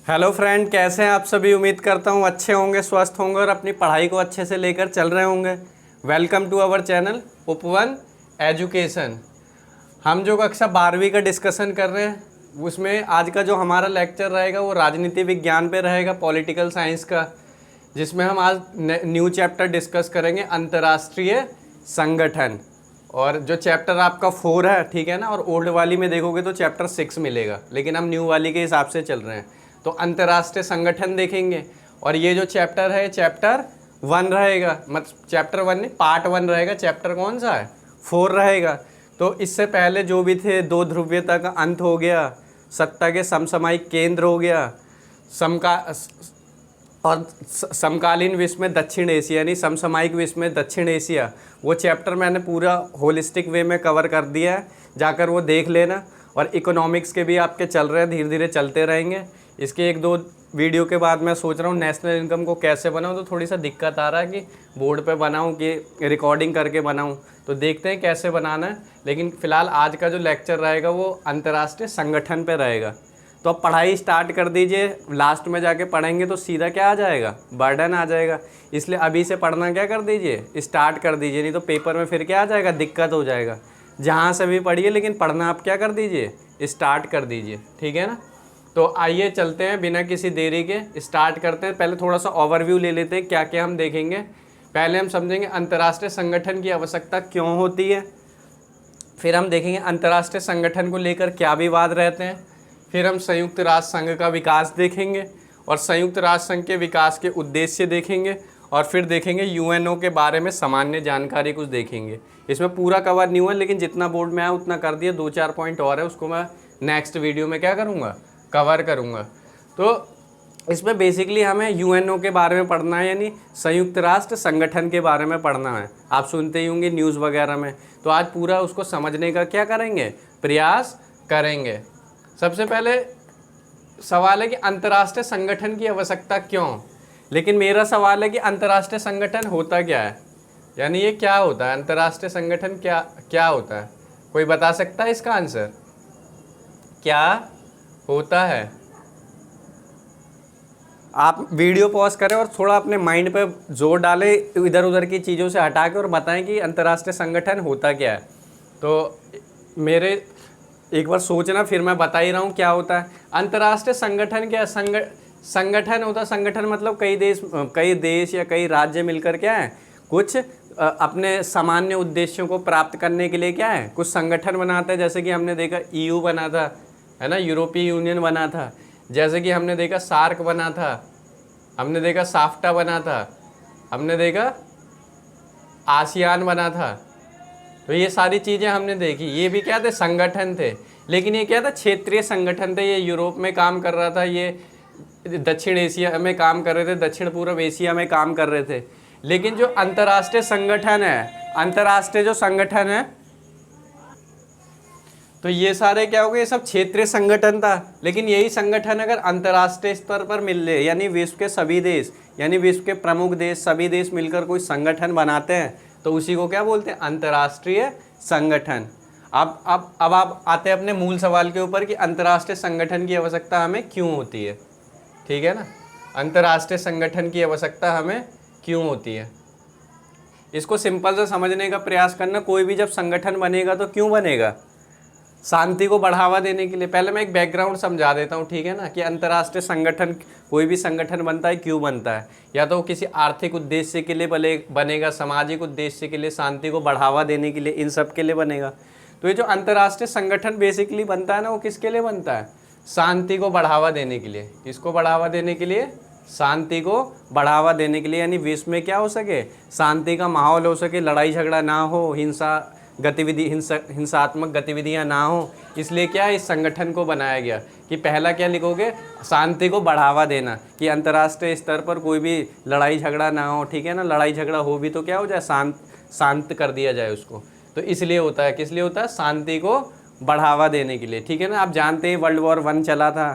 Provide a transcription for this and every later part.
Hello friend, कैसे हैं आप सभी। उम्मीद करता हूँ अच्छे होंगे, स्वस्थ होंगे और अपनी पढ़ाई को अच्छे से लेकर चल रहे होंगे। वेलकम टू आवर चैनल उपवन एजुकेशन। हम जो कक्षा 12वीं का डिस्कशन कर रहे हैं उसमें आज का जो हमारा लेक्चर रहेगा वो राजनीति विज्ञान पे रहेगा, पॉलिटिकल साइंस का, जिसमें हम आज न्यू चैप्टर डिस्कस करेंगे अंतर्राष्ट्रीय संगठन। और जो चैप्टर आपका 4 है, ठीक है ना, और ओल्ड वाली में देखोगे तो चैप्टर 6 मिलेगा, लेकिन हम न्यू वाली के हिसाब से चल रहे हैं। तो अंतर्राष्ट्रीय संगठन देखेंगे और ये जो चैप्टर है चैप्टर 1 रहेगा, मतलब चैप्टर 1 नहीं, पार्ट 1 रहेगा। चैप्टर कौन सा है? 4 रहेगा। तो इससे पहले जो भी थे, दो ध्रुवीयता का अंत हो गया, सत्ता के समसामयिक केंद्र हो गया, और समकालीन विश्व में दक्षिण एशिया, यानी समसामयिक विश्व में दक्षिण एशिया, वो चैप्टर मैंने पूरा होलिस्टिक वे में कवर कर दिया है, जाकर वो देख लेना। और इकोनॉमिक्स के भी आपके चल रहे हैं, धीरे धीरे चलते रहेंगे। इसके 1-2 वीडियो के बाद मैं सोच रहा हूँ नेशनल इनकम को कैसे बनाऊँ, तो थोड़ी सा दिक्कत आ रहा है कि बोर्ड पे बनाऊँ कि रिकॉर्डिंग करके बनाऊँ, तो देखते हैं कैसे बनाना है। लेकिन फ़िलहाल आज का जो लेक्चर रहेगा वो अंतर्राष्ट्रीय संगठन पे रहेगा। तो अब पढ़ाई स्टार्ट कर दीजिए, लास्ट में जाके पढ़ेंगे तो सीधा क्या आ जाएगा, बर्डन आ जाएगा। इसलिए अभी से पढ़ना क्या कर दीजिए, स्टार्ट कर दीजिए, नहीं तो पेपर में फिर क्या आ जाएगा, दिक्कत हो जाएगा। जहाँ से भी पढ़िए लेकिन पढ़ना आप क्या कर दीजिए, स्टार्ट कर दीजिए, ठीक है ना। तो आइए चलते हैं, बिना किसी देरी के स्टार्ट करते हैं। पहले थोड़ा सा ओवरव्यू ले लेते हैं, क्या क्या हम देखेंगे। पहले हम समझेंगे अंतर्राष्ट्रीय संगठन की आवश्यकता क्यों होती है, फिर हम देखेंगे अंतर्राष्ट्रीय संगठन को लेकर क्या विवाद रहते हैं, फिर हम संयुक्त राष्ट्र संघ का विकास देखेंगे और संयुक्त राष्ट्र संघ के विकास के उद्देश्य देखेंगे, और फिर देखेंगे यूएनओ के बारे में सामान्य जानकारी कुछ देखेंगे। इसमें पूरा कवर नहीं हुआ, लेकिन जितना बोर्ड में आया उतना कर दिया। 2-4 पॉइंट और है, उसको मैं नेक्स्ट वीडियो में क्या करूँगा, कवर करूँगा। तो इसमें बेसिकली हमें यूएनओ के बारे में पढ़ना है, यानी संयुक्त राष्ट्र संगठन के बारे में पढ़ना है। आप सुनते ही होंगे न्यूज़ वगैरह में, तो आज पूरा उसको समझने का क्या करेंगे, प्रयास करेंगे। सबसे पहले सवाल है कि अंतर्राष्ट्रीय संगठन की आवश्यकता क्यों। लेकिन मेरा सवाल है कि अंतर्राष्ट्रीय संगठन होता क्या है, यानी ये क्या होता है, अंतर्राष्ट्रीय संगठन क्या होता है। कोई बता सकता है इसका आंसर, क्या होता है? आप वीडियो पॉज करें और थोड़ा अपने माइंड पे जोर डालें, इधर उधर की चीज़ों से हटा के, और बताएं कि अंतर्राष्ट्रीय संगठन होता क्या है। तो मेरे एक बार सोचना, फिर मैं बता ही रहा हूँ क्या होता है। अंतर्राष्ट्रीय संगठन क्या है? संगठन होता है, संगठन मतलब कई देश या कई राज्य मिलकर क्या है, कुछ अपने सामान्य उद्देश्यों को प्राप्त करने के लिए क्या है, कुछ संगठन बनाते हैं। जैसे कि हमने देखा EU बना था, है ना, यूरोपीय यूनियन बना था। जैसे कि हमने देखा सार्क बना था, हमने देखा साफ्टा बना था, हमने देखा आसियान बना था। तो ये सारी चीज़ें हमने देखी, ये भी क्या थे, संगठन थे। लेकिन ये क्या था, क्षेत्रीय संगठन थे। ये यूरोप में काम कर रहा था, ये दक्षिण एशिया में काम कर रहे थे, दक्षिण पूर्व एशिया में काम कर रहे थे। लेकिन जो अंतर्राष्ट्रीय संगठन है, अंतर्राष्ट्रीय जो संगठन है, तो ये सारे क्या हो गए, ये सब क्षेत्रीय संगठन था। लेकिन यही संगठन अगर अंतर्राष्ट्रीय स्तर पर मिल ले, यानी विश्व के सभी देश, यानी विश्व के प्रमुख देश, सभी देश मिलकर कोई संगठन बनाते हैं, तो उसी को क्या बोलते हैं, अंतर्राष्ट्रीय संगठन। अब आप आते हैं अपने मूल सवाल के ऊपर कि अंतर्राष्ट्रीय संगठन की आवश्यकता हमें क्यों होती है, ठीक है ना। अंतर्राष्ट्रीय संगठन की आवश्यकता हमें क्यों होती है, इसको सिंपल से समझने का प्रयास करना। कोई भी जब संगठन बनेगा तो क्यों बनेगा, शांति को बढ़ावा देने के लिए। पहले मैं एक बैकग्राउंड समझा देता हूँ, ठीक है ना, कि अंतर्राष्ट्रीय संगठन, कोई भी संगठन बनता है क्यों बनता है। या तो वो किसी आर्थिक उद्देश्य के लिए बनेगा, सामाजिक उद्देश्य के लिए, शांति को बढ़ावा देने के लिए, इन सब के लिए बनेगा। तो ये जो अंतर्राष्ट्रीय संगठन बेसिकली बनता है ना, वो किसके लिए बनता है, शांति को बढ़ावा देने के लिए। किसको बढ़ावा देने के लिए, शांति को बढ़ावा देने के लिए, यानी विश्व में क्या हो सके, शांति का माहौल हो सके, लड़ाई झगड़ा ना हो, हिंसात्मक गतिविधियां ना हो। इसलिए क्या इस संगठन को बनाया गया कि पहला क्या लिखोगे, शांति को बढ़ावा देना, कि अंतर्राष्ट्रीय स्तर पर कोई भी लड़ाई झगड़ा ना हो, ठीक है ना। लड़ाई झगड़ा हो भी तो क्या हो जाए, शांत कर दिया जाए उसको। तो इसलिए होता है, किस लिए होता है, शांति को बढ़ावा देने के लिए, ठीक है ना। आप जानते हैं वर्ल्ड वॉर 1 चला था,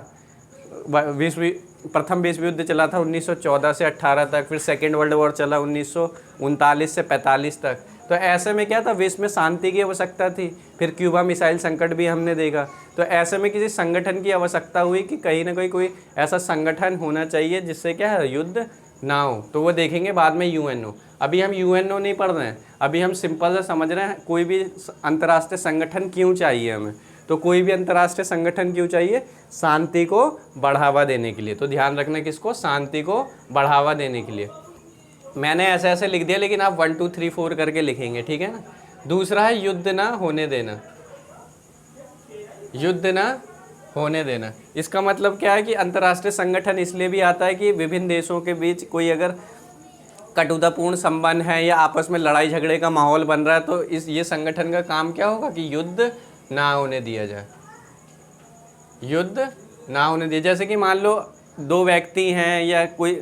प्रथम विश्व युद्ध चला था 1914 से 18 तक, फिर सेकेंड वर्ल्ड वॉर चला 1939 से 45 तक। तो ऐसे में क्या था, विश्व में शांति की आवश्यकता थी। फिर क्यूबा मिसाइल संकट भी हमने देखा। तो ऐसे में किसी संगठन की आवश्यकता हुई कि कहीं ना कहीं कोई ऐसा संगठन होना चाहिए जिससे क्या है, युद्ध ना हो। तो वो देखेंगे बाद में यूएनओ। अभी हम यूएनओ नहीं पढ़ रहे हैं, अभी हम सिंपल से समझ रहे हैं कोई भी अंतर्राष्ट्रीय संगठन क्यों चाहिए हमें। तो कोई भी अंतर्राष्ट्रीय संगठन क्यों चाहिए, शांति को बढ़ावा देने के लिए। तो ध्यान रखना किसको, शांति को बढ़ावा देने के लिए। मैंने ऐसे ऐसे लिख दिया, लेकिन आप 1 2 3 4 करके लिखेंगे, ठीक है ना। दूसरा है युद्ध ना होने देना, युद्ध ना होने देना। इसका मतलब क्या है कि अंतर्राष्ट्रीय संगठन इसलिए भी आता है कि विभिन्न देशों के बीच कोई अगर कटुतापूर्ण संबंध है या आपस में लड़ाई झगड़े का माहौल बन रहा है, तो ये संगठन का काम क्या होगा कि युद्ध ना होने दिया जाए, युद्ध ना होने दिया। जैसे कि मान लो दो व्यक्ति हैं या कोई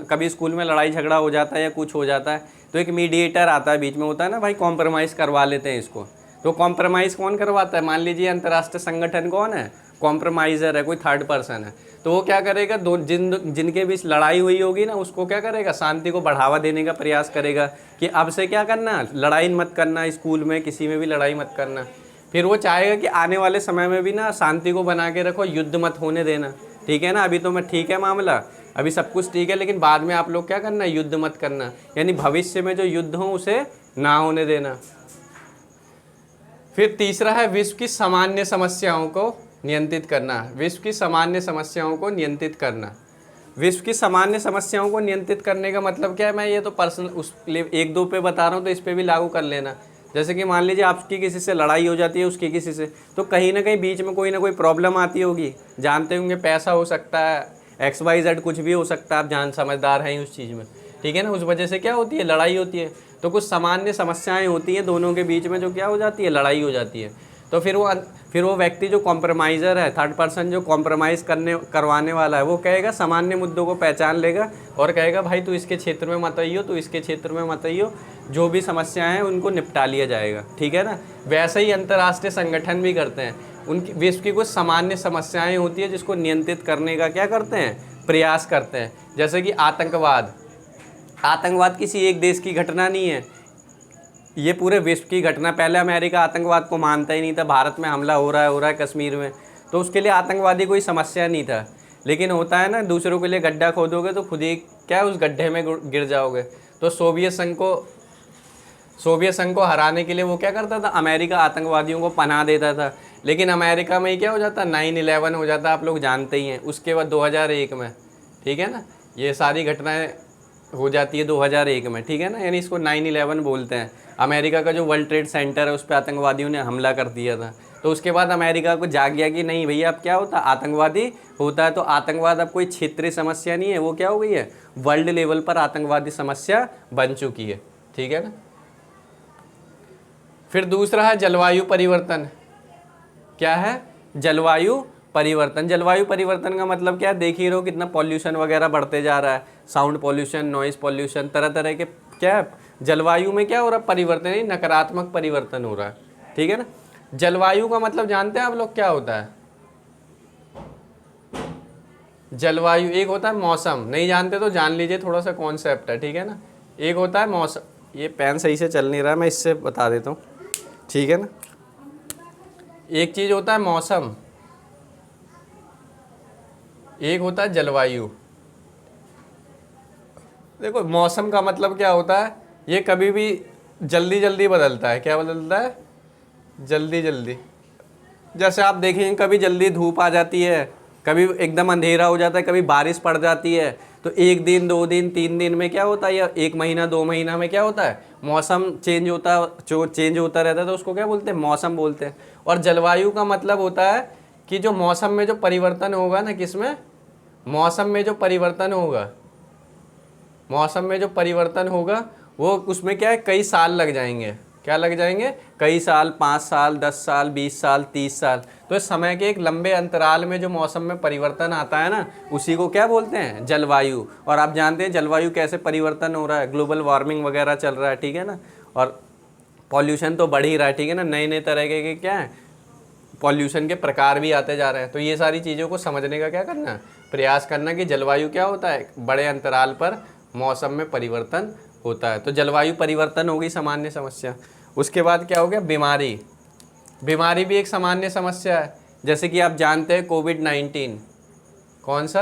कभी स्कूल में लड़ाई झगड़ा हो जाता है या कुछ हो जाता है, तो एक मीडिएटर आता है बीच में, होता है ना भाई, कॉम्प्रोमाइज़ करवा लेते हैं इसको। तो कॉम्प्रोमाइज़ कौन करवाता है, मान लीजिए अंतर्राष्ट्रीय संगठन कौन है, कॉम्प्रोमाइज़र है, कोई थर्ड पर्सन है। तो वो क्या करेगा, जिनके बीच लड़ाई हुई होगी ना, उसको क्या करेगा, शांति को बढ़ावा देने का प्रयास करेगा कि अब से क्या करना, लड़ाई मत करना, स्कूल में किसी में भी लड़ाई मत करना। फिर वो चाहेगा कि आने वाले समय में भी ना शांति को बना के रखो, युद्ध मत होने देना, ठीक है ना। अभी तो मैं ठीक है मामला, अभी सब कुछ ठीक है, लेकिन बाद में आप लोग क्या करना, युद्ध मत करना, यानी भविष्य में जो युद्ध हो उसे ना होने देना। फिर तीसरा है विश्व की सामान्य समस्याओं को नियंत्रित करना, विश्व की सामान्य समस्याओं को नियंत्रित करना। विश्व की सामान्य समस्याओं को नियंत्रित करने का मतलब क्या है, मैं ये तो पर्सनल उस एक दो पे बता रहा हूँ, तो इस पर भी लागू कर लेना। जैसे कि मान लीजिए आपकी किसी से लड़ाई हो जाती है, उसकी किसी से, तो कहीं ना कहीं बीच में कोई ना कोई प्रॉब्लम आती होगी, जानते होंगे, पैसा हो सकता है, XYZ कुछ भी हो सकता है, आप जान समझदार हैं उस चीज़ में, ठीक है ना। उस वजह से क्या होती है, लड़ाई होती है। तो कुछ सामान्य समस्याएं होती हैं दोनों के बीच में, जो क्या हो जाती है, लड़ाई हो जाती है। तो फिर वो व्यक्ति जो कॉम्प्रोमाइज़र है, थर्ड पर्सन जो कॉम्प्रोमाइज़ करवाने वाला है, वो कहेगा, सामान्य मुद्दों को पहचान लेगा और कहेगा भाई तू इसके क्षेत्र में मत आइयो, तू इसके क्षेत्र में मत आइयो, जो भी समस्याएं हैं उनको निपटा लिया जाएगा, ठीक है ना। वैसे ही अंतर्राष्ट्रीय संगठन भी करते हैं, उनकी विश्व की कुछ सामान्य समस्याएं होती है जिसको नियंत्रित करने का क्या करते हैं, प्रयास करते हैं। जैसे कि आतंकवाद, आतंकवाद किसी एक देश की घटना नहीं है, ये पूरे विश्व की घटना। पहले अमेरिका आतंकवाद को मानता ही नहीं था, भारत में हमला हो रहा है कश्मीर में, तो उसके लिए आतंकवादी कोई समस्या नहीं था। लेकिन होता है ना, दूसरों के लिए गड्ढा खोदोगे तो खुद ही क्या उस गड्ढे में गिर जाओगे। तो सोवियत संघ को हराने के लिए वो क्या करता था, अमेरिका आतंकवादियों को पनाह देता था। लेकिन अमेरिका में ही क्या हो जाता, 9/11 हो जाता, आप लोग जानते ही हैं। उसके बाद 2001 में, ठीक है ना, ये सारी घटनाएं हो जाती है 2001 में, ठीक है ना। यानी इसको 9/11 बोलते हैं। अमेरिका का जो वर्ल्ड ट्रेड सेंटर है उस पर आतंकवादियों ने हमला कर दिया था। तो उसके बाद अमेरिका को जाग गया कि नहीं भैया, अब क्या होता, आतंकवादी होता है। तो आतंकवाद अब कोई क्षेत्रीय समस्या नहीं है, वो क्या हो गई है, वर्ल्ड लेवल पर आतंकवादी समस्या बन चुकी है, ठीक है ना। फिर दूसरा है जलवायु परिवर्तन। क्या है, जलवायु परिवर्तन। जलवायु परिवर्तन का मतलब क्या है, देख ही रहो कितना पॉल्यूशन वगैरह बढ़ते जा रहा है, साउंड पॉल्यूशन, नॉइज़ पॉल्यूशन, तरह तरह के क्या है, जलवायु में क्या हो रहा है, परिवर्तन ही, नकारात्मक परिवर्तन हो रहा है, ठीक है ना। जलवायु का मतलब जानते हैं आप लोग क्या होता है, जलवायु एक होता है मौसम, नहीं जानते तो जान लीजिए, थोड़ा सा कॉन्सेप्ट है, ठीक है ना। एक होता है मौसम, ये पेन सही से चल नहीं रहा है, मैं इससे बता देता हूँ, ठीक है ना। एक चीज़ होता है मौसम, एक होता है जलवायु। देखो मौसम का मतलब क्या होता है, ये कभी भी जल्दी जल्दी बदलता है। क्या बदलता है, जल्दी जल्दी। जैसे आप देखेंगे कभी जल्दी धूप आ जाती है, कभी एकदम अंधेरा हो जाता है, कभी बारिश पड़ जाती है। तो 1 दिन 2 दिन 3 दिन में क्या होता है, या 1 महीना 2 महीना में क्या होता है, मौसम चेंज होता रहता है, तो उसको क्या बोलते हैं, मौसम बोलते हैं। और जलवायु का मतलब होता है कि जो मौसम में जो परिवर्तन होगा ना, किसमें, मौसम में जो परिवर्तन होगा, मौसम में जो परिवर्तन होगा वो उसमें क्या है, कई साल लग जाएंगे। क्या लग जाएंगे, कई साल, 5 साल, 10 साल, 20 साल, 30 साल। तो इस समय के एक लंबे अंतराल में जो मौसम में परिवर्तन आता है ना, उसी को क्या बोलते हैं, जलवायु। और आप जानते हैं जलवायु कैसे परिवर्तन हो रहा है, ग्लोबल वार्मिंग वगैरह चल रहा है, ठीक है ना। और पॉल्यूशन तो बढ़ ही रहा है, ठीक है ना, नए नए तरह के क्या है, पॉल्यूशन के प्रकार भी आते जा रहे हैं। तो ये सारी चीज़ों को समझने का क्या करना, प्रयास करना कि जलवायु क्या होता है, बड़े अंतराल पर मौसम में परिवर्तन होता है। तो जलवायु परिवर्तन हो गई सामान्य समस्या। उसके बाद क्या हो गया, बीमारी। बीमारी भी एक सामान्य समस्या है। जैसे कि आप जानते हैं कोविड-19, कौन सा,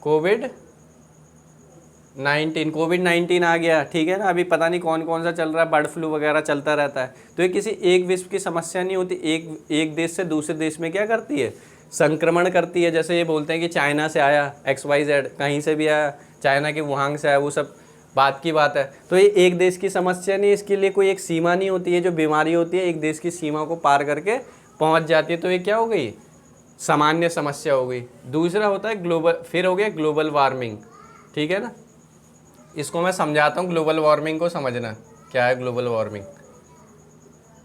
कोविड-19 आ गया, ठीक है ना। अभी पता नहीं कौन कौन सा चल रहा है, बर्ड फ्लू वगैरह चलता रहता है। तो ये किसी एक विश्व की समस्या नहीं होती, एक देश से दूसरे देश में क्या करती है, संक्रमण करती है। जैसे ये बोलते हैं कि चाइना से आया XYZ, कहीं से भी आया, चाइना के वुहान से आया, वो सब बात की बात है। तो ये एक देश की समस्या नहीं, इसके लिए कोई एक सीमा नहीं होती है। जो बीमारी होती है एक देश की सीमा को पार करके पहुंच जाती है। तो ये क्या हो गई, सामान्य समस्या हो गई। दूसरा होता है ग्लोबल, फिर हो गया ग्लोबल वार्मिंग, ठीक है ना। इसको मैं समझाता हूँ, ग्लोबल वार्मिंग को समझना क्या है ग्लोबल वार्मिंग।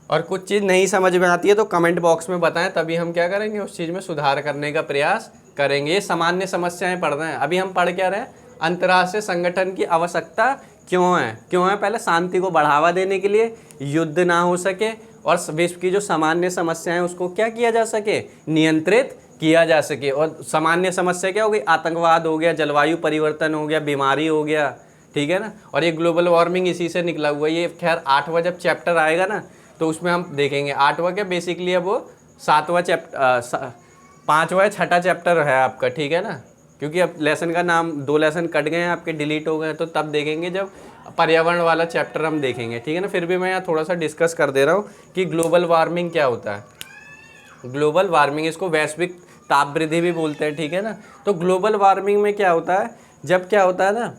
और कुछ चीज़ नहीं समझ में आती है तो कमेंट बॉक्स में बताएं, तभी हम क्या करेंगे, उस चीज़ में सुधार करने का प्रयास करेंगे। ये सामान्य समस्याएं पढ़ रहे हैं। अभी हम पढ़ क्या रहे हैं, अंतर्राष्ट्रीय संगठन की आवश्यकता क्यों है। पहले शांति को बढ़ावा देने के लिए, युद्ध ना हो सके, और विश्व की जो सामान्य समस्याएं उसको क्या किया जा सके, नियंत्रित किया जा सके। और सामान्य समस्या क्या हो गई, आतंकवाद हो गया, जलवायु परिवर्तन हो गया, बीमारी हो गया, ठीक है ना। और ये ग्लोबल वार्मिंग इसी से निकला हुआ है। ये खैर 8वां जब चैप्टर आएगा ना तो उसमें हम देखेंगे। 8वां क्या, बेसिकली अब वो 7वां चैप्टर, 5वां या 6ठा चैप्टर है आपका, ठीक है ना। क्योंकि अब लेसन का नाम 2 लेसन कट गए हैं आपके, डिलीट हो गए, तो तब देखेंगे जब पर्यावरण वाला चैप्टर हम देखेंगे, ठीक है ना। फिर भी मैं यहाँ थोड़ा सा डिस्कस कर दे रहा हूँ कि ग्लोबल वार्मिंग क्या होता है। ग्लोबल वार्मिंग, इसको वैश्विक ताप वृद्धि भी बोलते हैं, ठीक है ना। तो ग्लोबल वार्मिंग में क्या होता है, जब क्या होता है ना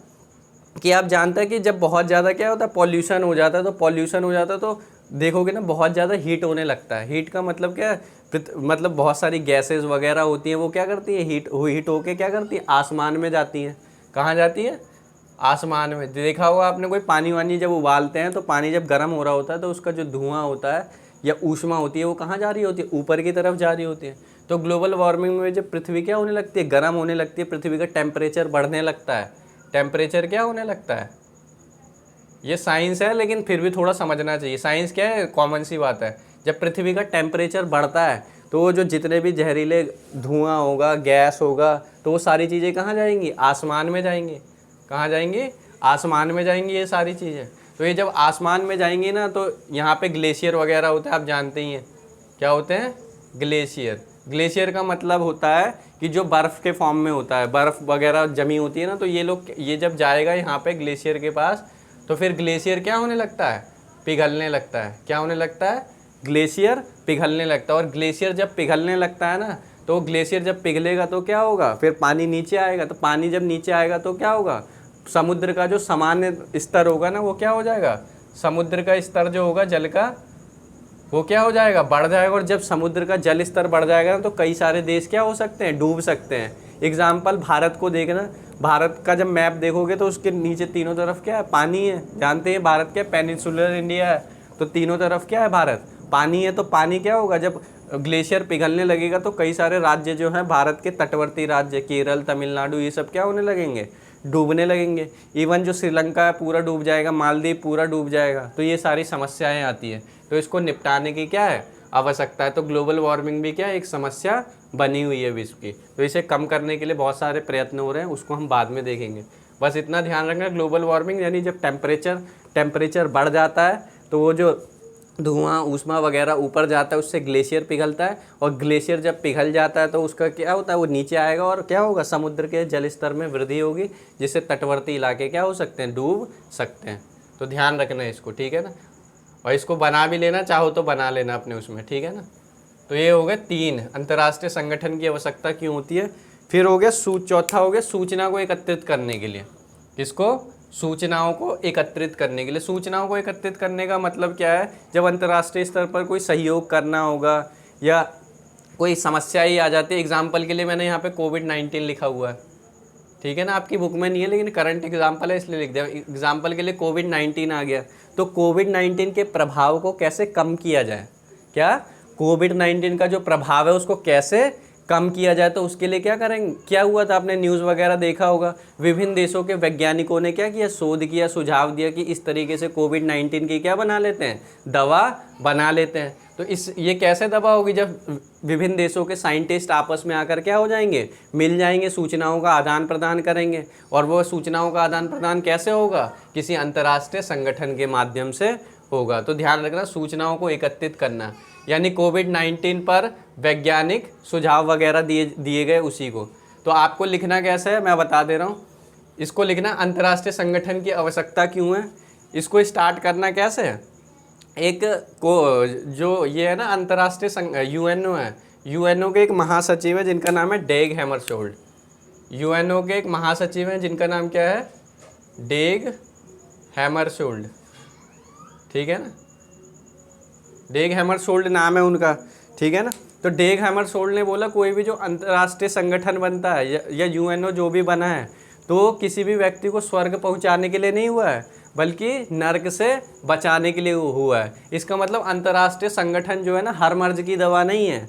कि आप जानते हैं कि जब बहुत ज़्यादा क्या होता है, पॉल्यूशन हो जाता है। तो पॉल्यूशन हो जाता है तो देखोगे ना बहुत ज़्यादा हीट होने लगता है। हीट का मतलब क्या है, मतलब बहुत सारी गैसेस वगैरह होती हैं, वो क्या करती है, हीट होके क्या करती है, आसमान में जाती हैं। कहाँ जाती है, आसमान में। देखा होगा आपने, कोई पानी वानी जब उबालते हैं तो पानी जब गर्म हो रहा होता है तो उसका जो धुआं होता है या ऊष्मा होती है वो कहाँ जा रही होती है, ऊपर की तरफ जा रही होती है। तो ग्लोबल वार्मिंग में जब पृथ्वी क्या होने लगती है, गर्म होने लगती है, पृथ्वी का टेम्परेचर बढ़ने लगता है। टेम्परेचर क्या होने लगता है, ये साइंस है लेकिन फिर भी थोड़ा समझना चाहिए। साइंस क्या है, कॉमन सी बात है। जब पृथ्वी का टेम्परेचर बढ़ता है तो वो जो जितने भी जहरीले धुआं होगा, गैस होगा, तो वो सारी चीज़ें कहाँ जाएंगी, आसमान में जाएंगी। कहाँ जाएंगी, आसमान में जाएंगी ये सारी चीज़ें। तो ये जब आसमान में जाएंगी ना तो यहाँ पे ग्लेशियर वगैरह होते हैं, आप जानते ही हैं क्या होते हैं, ग्लेशियर। ग्लेशियर का मतलब होता है कि जो बर्फ़ के फॉर्म में होता है, बर्फ़ वगैरह जमी होती है ना, तो ये जब जाएगा यहाँ पे ग्लेशियर के पास तो फिर ग्लेशियर क्या होने लगता है, पिघलने लगता है। क्या होने लगता है, ग्लेशियर पिघलने लगता है। और ग्लेशियर जब पिघलने लगता है ना तो ग्लेशियर जब पिघलेगा तो क्या होगा, फिर पानी नीचे आएगा। तो पानी जब नीचे आएगा तो क्या होगा, समुद्र का जो सामान्य स्तर होगा ना वो क्या हो जाएगा, समुद्र का स्तर जो होगा जल का वो क्या हो जाएगा, बढ़ जाएगा। और जब समुद्र का जल स्तर बढ़ जाएगा ना तो कई सारे देश क्या हो सकते हैं, डूब सकते हैं। एग्जाम्पल भारत को देखना, भारत का जब मैप देखोगे तो उसके नीचे तीनों तरफ क्या है, पानी है। जानते हैं भारत क्या, पेनिनसुलर इंडिया है, तो तीनों तरफ क्या है, भारत पानी है। तो पानी क्या होगा, जब ग्लेशियर पिघलने लगेगा तो कई सारे राज्य जो हैं भारत के तटवर्ती राज्य, केरल, तमिलनाडु, ये सब क्या होने लगेंगे, डूबने लगेंगे। इवन जो श्रीलंका है पूरा डूब जाएगा, मालदीव पूरा डूब जाएगा। तो ये सारी समस्याएं आती हैं, तो इसको निपटाने की क्या है, आवश्यकता है। तो ग्लोबल वार्मिंग भी क्या है, एक समस्या बनी हुई है विश्व की। तो इसे कम करने के लिए बहुत सारे प्रयत्न हो रहे हैं, उसको हम बाद में देखेंगे। बस इतना ध्यान रखना, ग्लोबल वार्मिंग यानी जब टेम्परेचर बढ़ जाता है तो वो जो धुआं ऊष्मा वगैरह ऊपर जाता है उससे ग्लेशियर पिघलता है। और ग्लेशियर जब पिघल जाता है तो उसका क्या होता है, वो नीचे आएगा और क्या होगा, समुद्र के जल स्तर में वृद्धि होगी, जिससे तटवर्ती इलाके क्या हो सकते हैं, डूब सकते हैं। तो ध्यान रखना है इसको, ठीक है ना। और इसको बना भी लेना, चाहो तो बना लेना अपने उसमें, ठीक है ना। तो ये हो गए 3, अंतर्राष्ट्रीय संगठन की आवश्यकता क्यों होती है। फिर हो गया चौथा हो गया सूचना को एकत्रित करने के लिए। किसको, सूचनाओं को एकत्रित करने के लिए। सूचनाओं को एकत्रित करने का मतलब क्या है, जब अंतर्राष्ट्रीय स्तर पर कोई सहयोग करना होगा या कोई समस्या ही आ जाती है। एग्जाम्पल के लिए मैंने यहाँ पे कोविड-19 लिखा हुआ है, ठीक है ना, आपकी बुक में नहीं है लेकिन करंट एग्जाम्पल है इसलिए लिख दिया। एग्जाम्पल के लिए कोविड-19 आ गया, तो कोविड-19 के प्रभाव को कैसे कम किया जाए, क्या कोविड-19 का जो प्रभाव है उसको कैसे कम किया जाए, तो उसके लिए क्या करेंगे? क्या हुआ था, आपने न्यूज़ वगैरह देखा होगा, विभिन्न देशों के वैज्ञानिकों ने क्या किया, शोध किया, सुझाव दिया कि इस तरीके से कोविड-19 की क्या बना लेते हैं, दवा बना लेते हैं। तो ये कैसे दवा होगी? जब विभिन्न देशों के साइंटिस्ट आपस में आकर क्या हो जाएंगे, मिल जाएंगे, सूचनाओं का आदान प्रदान करेंगे। और वो सूचनाओं का आदान प्रदान कैसे होगा? किसी अंतर्राष्ट्रीय संगठन के माध्यम से होगा। तो ध्यान रखना, सूचनाओं को एकत्रित करना, यानी कोविड-19 पर वैज्ञानिक सुझाव वगैरह दिए गए उसी को। तो आपको लिखना कैसे है, मैं बता दे रहा हूँ। इसको लिखना, अंतर्राष्ट्रीय संगठन की आवश्यकता क्यों है। इसको स्टार्ट करना कैसे है, एक को जो ये है ना अंतर्राष्ट्रीय यूएनओ है, यूएनओ के एक महासचिव है जिनका नाम है डेग हैमरशोल्ड। यूएनओ के एक महासचिव हैं जिनका नाम क्या है, डेग हैमरशोल्ड, ठीक है ना, डेग हैमरशोल्ड नाम है उनका, ठीक है ना। तो डेग हैमरशोल्ड ने बोला कोई भी जो अंतर्राष्ट्रीय संगठन बनता है या यूएनओ जो भी बना है, तो किसी भी व्यक्ति को स्वर्ग पहुंचाने के लिए नहीं हुआ है, बल्कि नर्क से बचाने के लिए हुआ है। इसका मतलब अंतर्राष्ट्रीय संगठन जो है ना, हर मर्ज की दवा नहीं है।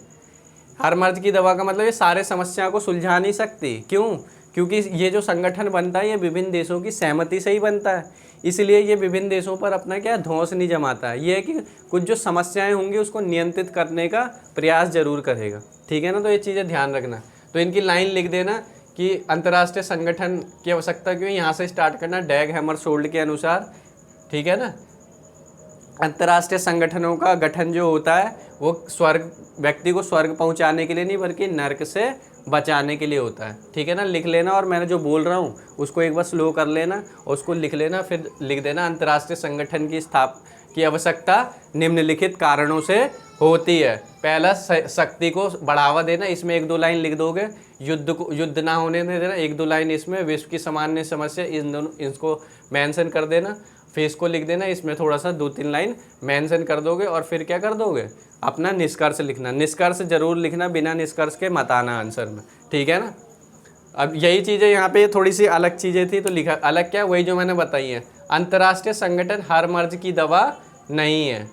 हर मर्ज की दवा का मतलब ये सारे समस्या को सुलझा नहीं सकती। क्यों? क्योंकि ये जो संगठन बनता है ये विभिन्न देशों की सहमति से ही बनता है, इसलिए ये विभिन्न देशों पर अपना क्या धौंस नहीं जमाता है। ये है कि कुछ जो समस्याएं होंगी उसको नियंत्रित करने का प्रयास जरूर करेगा, ठीक है ना। तो ये चीज़ें ध्यान रखना। तो इनकी लाइन लिख देना कि अंतर्राष्ट्रीय संगठन की आवश्यकता क्यों, यहाँ से स्टार्ट करना डेग हैमरशोल्ड के अनुसार, ठीक है ना। अंतर्राष्ट्रीय संगठनों का गठन जो होता है वो व्यक्ति को स्वर्ग पहुंचाने के लिए नहीं, बल्कि नर्क से बचाने के लिए होता है, ठीक है ना। लिख लेना, और मैंने जो बोल रहा हूँ उसको एक बार स्लो कर लेना और उसको लिख लेना, फिर लिख देना अंतर्राष्ट्रीय संगठन की आवश्यकता निम्नलिखित कारणों से होती है। पहला, शक्ति को बढ़ावा देना, इसमें 1-2 लाइन लिख दोगे। युद्ध ना होने देना, 1-2 लाइन इसमें। विश्व की सामान्य समस्या, इसको मेंशन कर देना। फिर इसको लिख देना, इसमें थोड़ा सा 2-3 लाइन मेंशन कर दोगे, और फिर क्या कर दोगे, अपना निष्कर्ष लिखना। निष्कर्ष जरूर लिखना, बिना निष्कर्ष के मत आना आंसर में, ठीक है ना। अब यही चीज़ें यहाँ पे थोड़ी सी अलग चीज़ें थी, तो लिखा अलग क्या, वही जो मैंने बताई है। अंतर्राष्ट्रीय संगठन हर मर्ज की दवा नहीं है,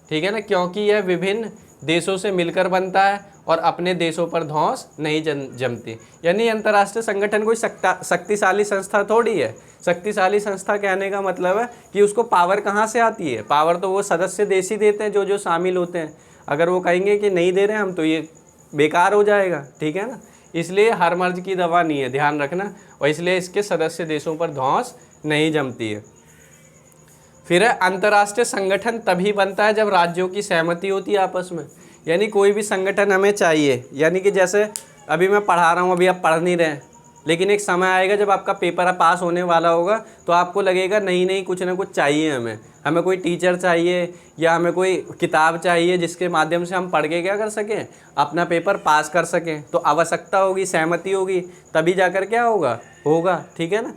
ठीक है ना, क्योंकि यह विभिन्न देशों से मिलकर बनता है और अपने देशों पर धौंस नहीं जमती। यानी अंतर्राष्ट्रीय संगठन कोई शक्तिशाली संस्था थोड़ी है। शक्तिशाली संस्था कहने का मतलब है कि उसको पावर कहाँ से आती है, पावर तो वो सदस्य देश ही देते हैं जो शामिल होते हैं। अगर वो कहेंगे कि नहीं दे रहे हम, तो ये बेकार हो जाएगा, ठीक है ना। इसलिए हर मर्ज की दवा नहीं है, ध्यान रखना, और इसलिए इसके सदस्य देशों पर धौंस नहीं जमती है। फिर अंतर्राष्ट्रीय संगठन तभी बनता है जब राज्यों की सहमति होती है आपस में। यानी कोई भी संगठन हमें चाहिए, यानी कि जैसे अभी मैं पढ़ा रहा हूँ, अभी आप पढ़ नहीं रहे, लेकिन एक समय आएगा जब आपका पेपर पास होने वाला होगा, तो आपको लगेगा नहीं कुछ ना कुछ चाहिए, हमें कोई टीचर चाहिए, या हमें कोई किताब चाहिए जिसके माध्यम से हम पढ़ के क्या कर सकें, अपना पेपर पास कर सकें। तो आवश्यकता होगी, सहमति होगी, तभी जाकर क्या होगा, ठीक है ना।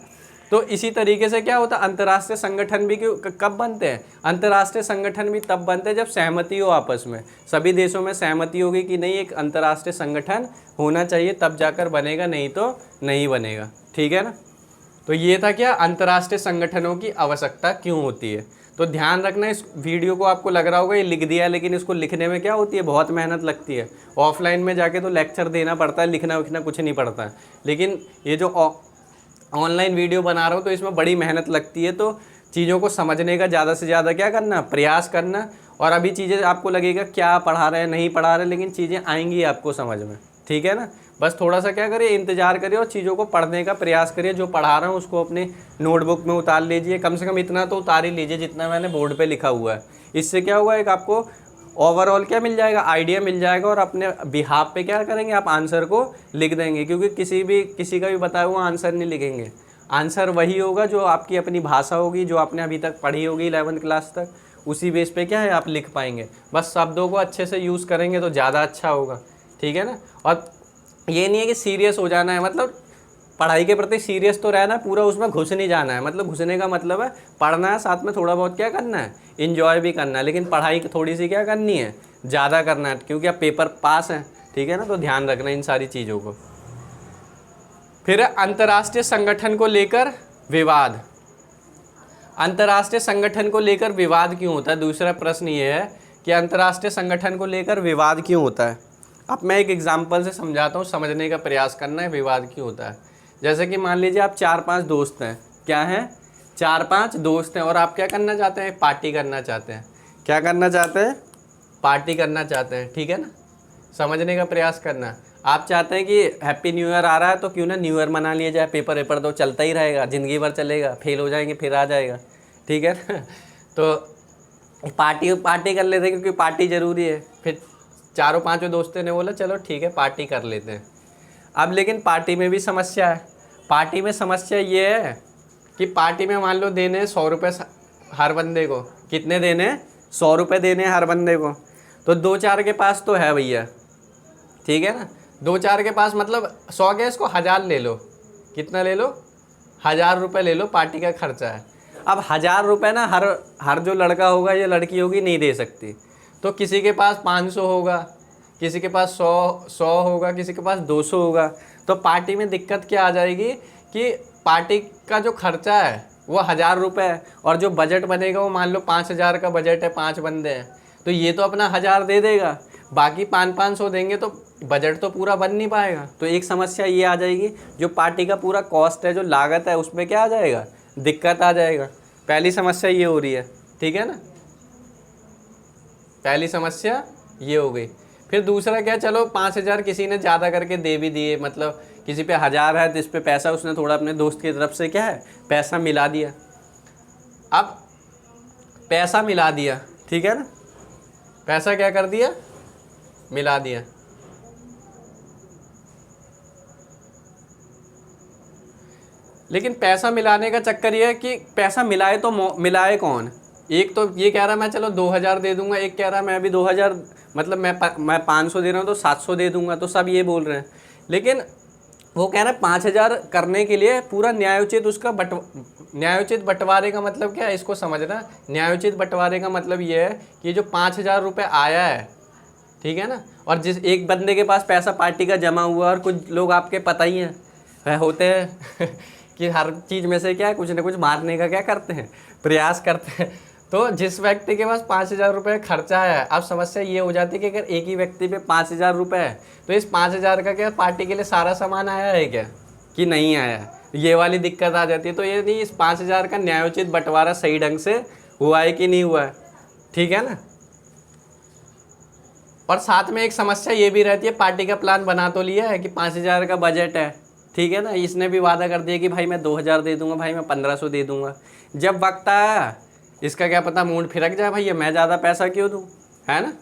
तो इसी तरीके से क्या होता है, अंतर्राष्ट्रीय संगठन भी कब बनते हैं, अंतर्राष्ट्रीय संगठन भी तब बनते हैं जब सहमति हो आपस में, सभी देशों में सहमति होगी कि नहीं एक अंतर्राष्ट्रीय संगठन होना चाहिए, तब जाकर बनेगा, नहीं तो नहीं बनेगा, ठीक है ना। तो ये था क्या, अंतर्राष्ट्रीय संगठनों की आवश्यकता क्यों होती है। तो ध्यान रखना, इस वीडियो को आपको लग रहा होगा ये लिख दिया, लेकिन इसको लिखने में क्या होती है, बहुत मेहनत लगती है। ऑफलाइन में जाके तो लेक्चर देना पड़ता है, लिखना विखना कुछ नहीं पड़ता है, लेकिन ये जो ऑनलाइन वीडियो बना रहा हूँ तो इसमें बड़ी मेहनत लगती है। तो चीज़ों को समझने का ज़्यादा से ज़्यादा क्या करना, प्रयास करना। और अभी चीज़ें आपको लगेगा क्या पढ़ा रहे हैं, नहीं पढ़ा रहे, लेकिन चीज़ें आएंगी आपको समझ में, ठीक है ना। बस थोड़ा सा क्या करिए, इंतज़ार करिए और चीज़ों को पढ़ने का प्रयास करिए। जो पढ़ा रहा हूँ उसको अपने नोटबुक में उतार लीजिए, कम से कम इतना तो उतार ही लीजिए जितना मैंने बोर्ड पर लिखा हुआ है। इससे क्या हुआ, एक आपको ओवरऑल क्या मिल जाएगा, आइडिया मिल जाएगा, और अपने बिहाफ पे क्या करेंगे, आप आंसर को लिख देंगे। क्योंकि किसी का भी बताया हुआ आंसर नहीं लिखेंगे, आंसर वही होगा जो आपकी अपनी भाषा होगी, जो आपने अभी तक पढ़ी होगी 11वीं क्लास तक, उसी बेस पे क्या है आप लिख पाएंगे। बस शब्दों को अच्छे से यूज़ करेंगे तो ज़्यादा अच्छा होगा, ठीक है ना। और ये नहीं है कि सीरियस हो जाना है, मतलब पढ़ाई के प्रति सीरियस तो रहना, पूरा उसमें घुस नहीं जाना है। मतलब घुसने का मतलब है पढ़ना है, साथ में थोड़ा बहुत क्या करना है, इन्जॉय भी करना है, लेकिन पढ़ाई थोड़ी सी क्या करनी है, ज़्यादा करना है, क्योंकि आप पेपर पास हैं, ठीक है ना। तो ध्यान रखना इन सारी चीज़ों को। फिर अंतर्राष्ट्रीय संगठन को लेकर विवाद। अंतर्राष्ट्रीय संगठन को लेकर विवाद क्यों होता है, दूसरा प्रश्न ये है कि अंतर्राष्ट्रीय संगठन को लेकर विवाद क्यों होता है। अब मैं एक एग्जांपल से समझाता हूँ, समझने का प्रयास करना है विवाद क्यों होता है। जैसे कि मान लीजिए आप 4-5 दोस्त हैं, क्या हैं, 4-5 दोस्त हैं, और आप क्या करना चाहते हैं, पार्टी करना चाहते हैं। क्या करना चाहते हैं, पार्टी करना चाहते हैं, ठीक है ना। समझने का प्रयास करना। आप चाहते हैं कि हैप्पी न्यू ईयर आ रहा है तो क्यों ना न्यू ईयर मना लिया जाए, पेपर वेपर तो चलता ही रहेगा, ज़िंदगी भर चलेगा, फेल हो जाएंगे फिर आ जाएगा, ठीक है ना। तो पार्टी कर लेते हैं क्योंकि पार्टी ज़रूरी है। फिर 4-5 दोस्तों ने बोला चलो ठीक है पार्टी कर लेते हैं। अब लेकिन पार्टी में भी समस्या है। पार्टी में समस्या ये है कि पार्टी में मान लो देने 100 रुपये हर बंदे को। कितने देने, 100 रुपये देने हर बंदे को। तो 2-4 के पास तो है भैया, ठीक है ना। 2-4 के पास मतलब 100 के इसको 1000 ले लो। कितना ले लो, 1000 रुपये ले लो, पार्टी का खर्चा है। अब 1000 रुपये ना हर जो लड़का होगा या लड़की होगी नहीं दे सकती। तो किसी के पास 500 होगा, किसी के पास 100 होगा, किसी के पास 200 होगा। तो पार्टी में दिक्कत क्या आ जाएगी कि पार्टी का जो खर्चा है वो 1000 रुपये है, और जो बजट बनेगा वो मान लो 5000 का बजट है, 5 बंदे हैं। तो ये तो अपना 1000 दे देगा, बाकी 500 देंगे तो बजट तो पूरा बन नहीं पाएगा। तो एक समस्या ये आ जाएगी, जो पार्टी का पूरा कॉस्ट है, जो लागत है, उसमें क्या आ जाएगा, दिक्कत आ जाएगा। पहली समस्या ये हो रही है, ठीक है ना। पहली समस्या ये हो गई। फिर दूसरा क्या, चलो 5000 किसी ने ज़्यादा करके दे भी दिए, मतलब किसी पे 1000 है तो इस पे पैसा उसने थोड़ा अपने दोस्त की तरफ से क्या है पैसा मिला दिया। अब पैसा मिला दिया, ठीक है ना, पैसा क्या कर दिया, मिला दिया। लेकिन पैसा मिलाने का चक्कर ये है कि पैसा मिलाए तो मिलाए कौन। एक तो ये कह रहा मैं चलो 2000 दे दूंगा, एक कह रहा मैं भी 2000, मतलब मैं 500 दे रहा हूँ तो 700 दे दूंगा। तो सब ये बोल रहे हैं, लेकिन वो कह रहा है 5000 करने के लिए पूरा न्यायोचित उसका न्यायोचित बंटवारे का मतलब क्या है, इसको समझना। न्यायोचित बंटवारे का मतलब ये है कि जो 5000 रुपये आया है, ठीक है ना, और जिस एक बंदे के पास पैसा पार्टी का जमा हुआ, और कुछ लोग आपके पता ही हैं वह होते हैं कि हर चीज़ में से क्या है कुछ ना कुछ मारने का क्या करते हैं, प्रयास करते हैं। तो जिस व्यक्ति के पास 5000 रुपये खर्चा है, अब समस्या ये हो जाती है कि अगर एक ही व्यक्ति पे 5000 रुपये है तो इस 5000 का क्या पार्टी के लिए सारा सामान आया है क्या, कि नहीं आया है, ये वाली दिक्कत आ जाती है। तो ये नहीं, इस 5000 का न्यायोचित बंटवारा सही ढंग से हुआ है कि नहीं हुआ है, ठीक है ना। और साथ में एक समस्या ये भी रहती है, पार्टी का प्लान बना तो लिया है कि 5000 का बजट है, ठीक है ना, इसने भी वादा कर दिया कि भाई मैं 2000 दे दूंगा, भाई मैं 1500 दे दूंगा। जब वक्त आया, इसका क्या पता मूड फिरक जाए, भैया मैं ज़्यादा पैसा क्यों दूँ, है ना।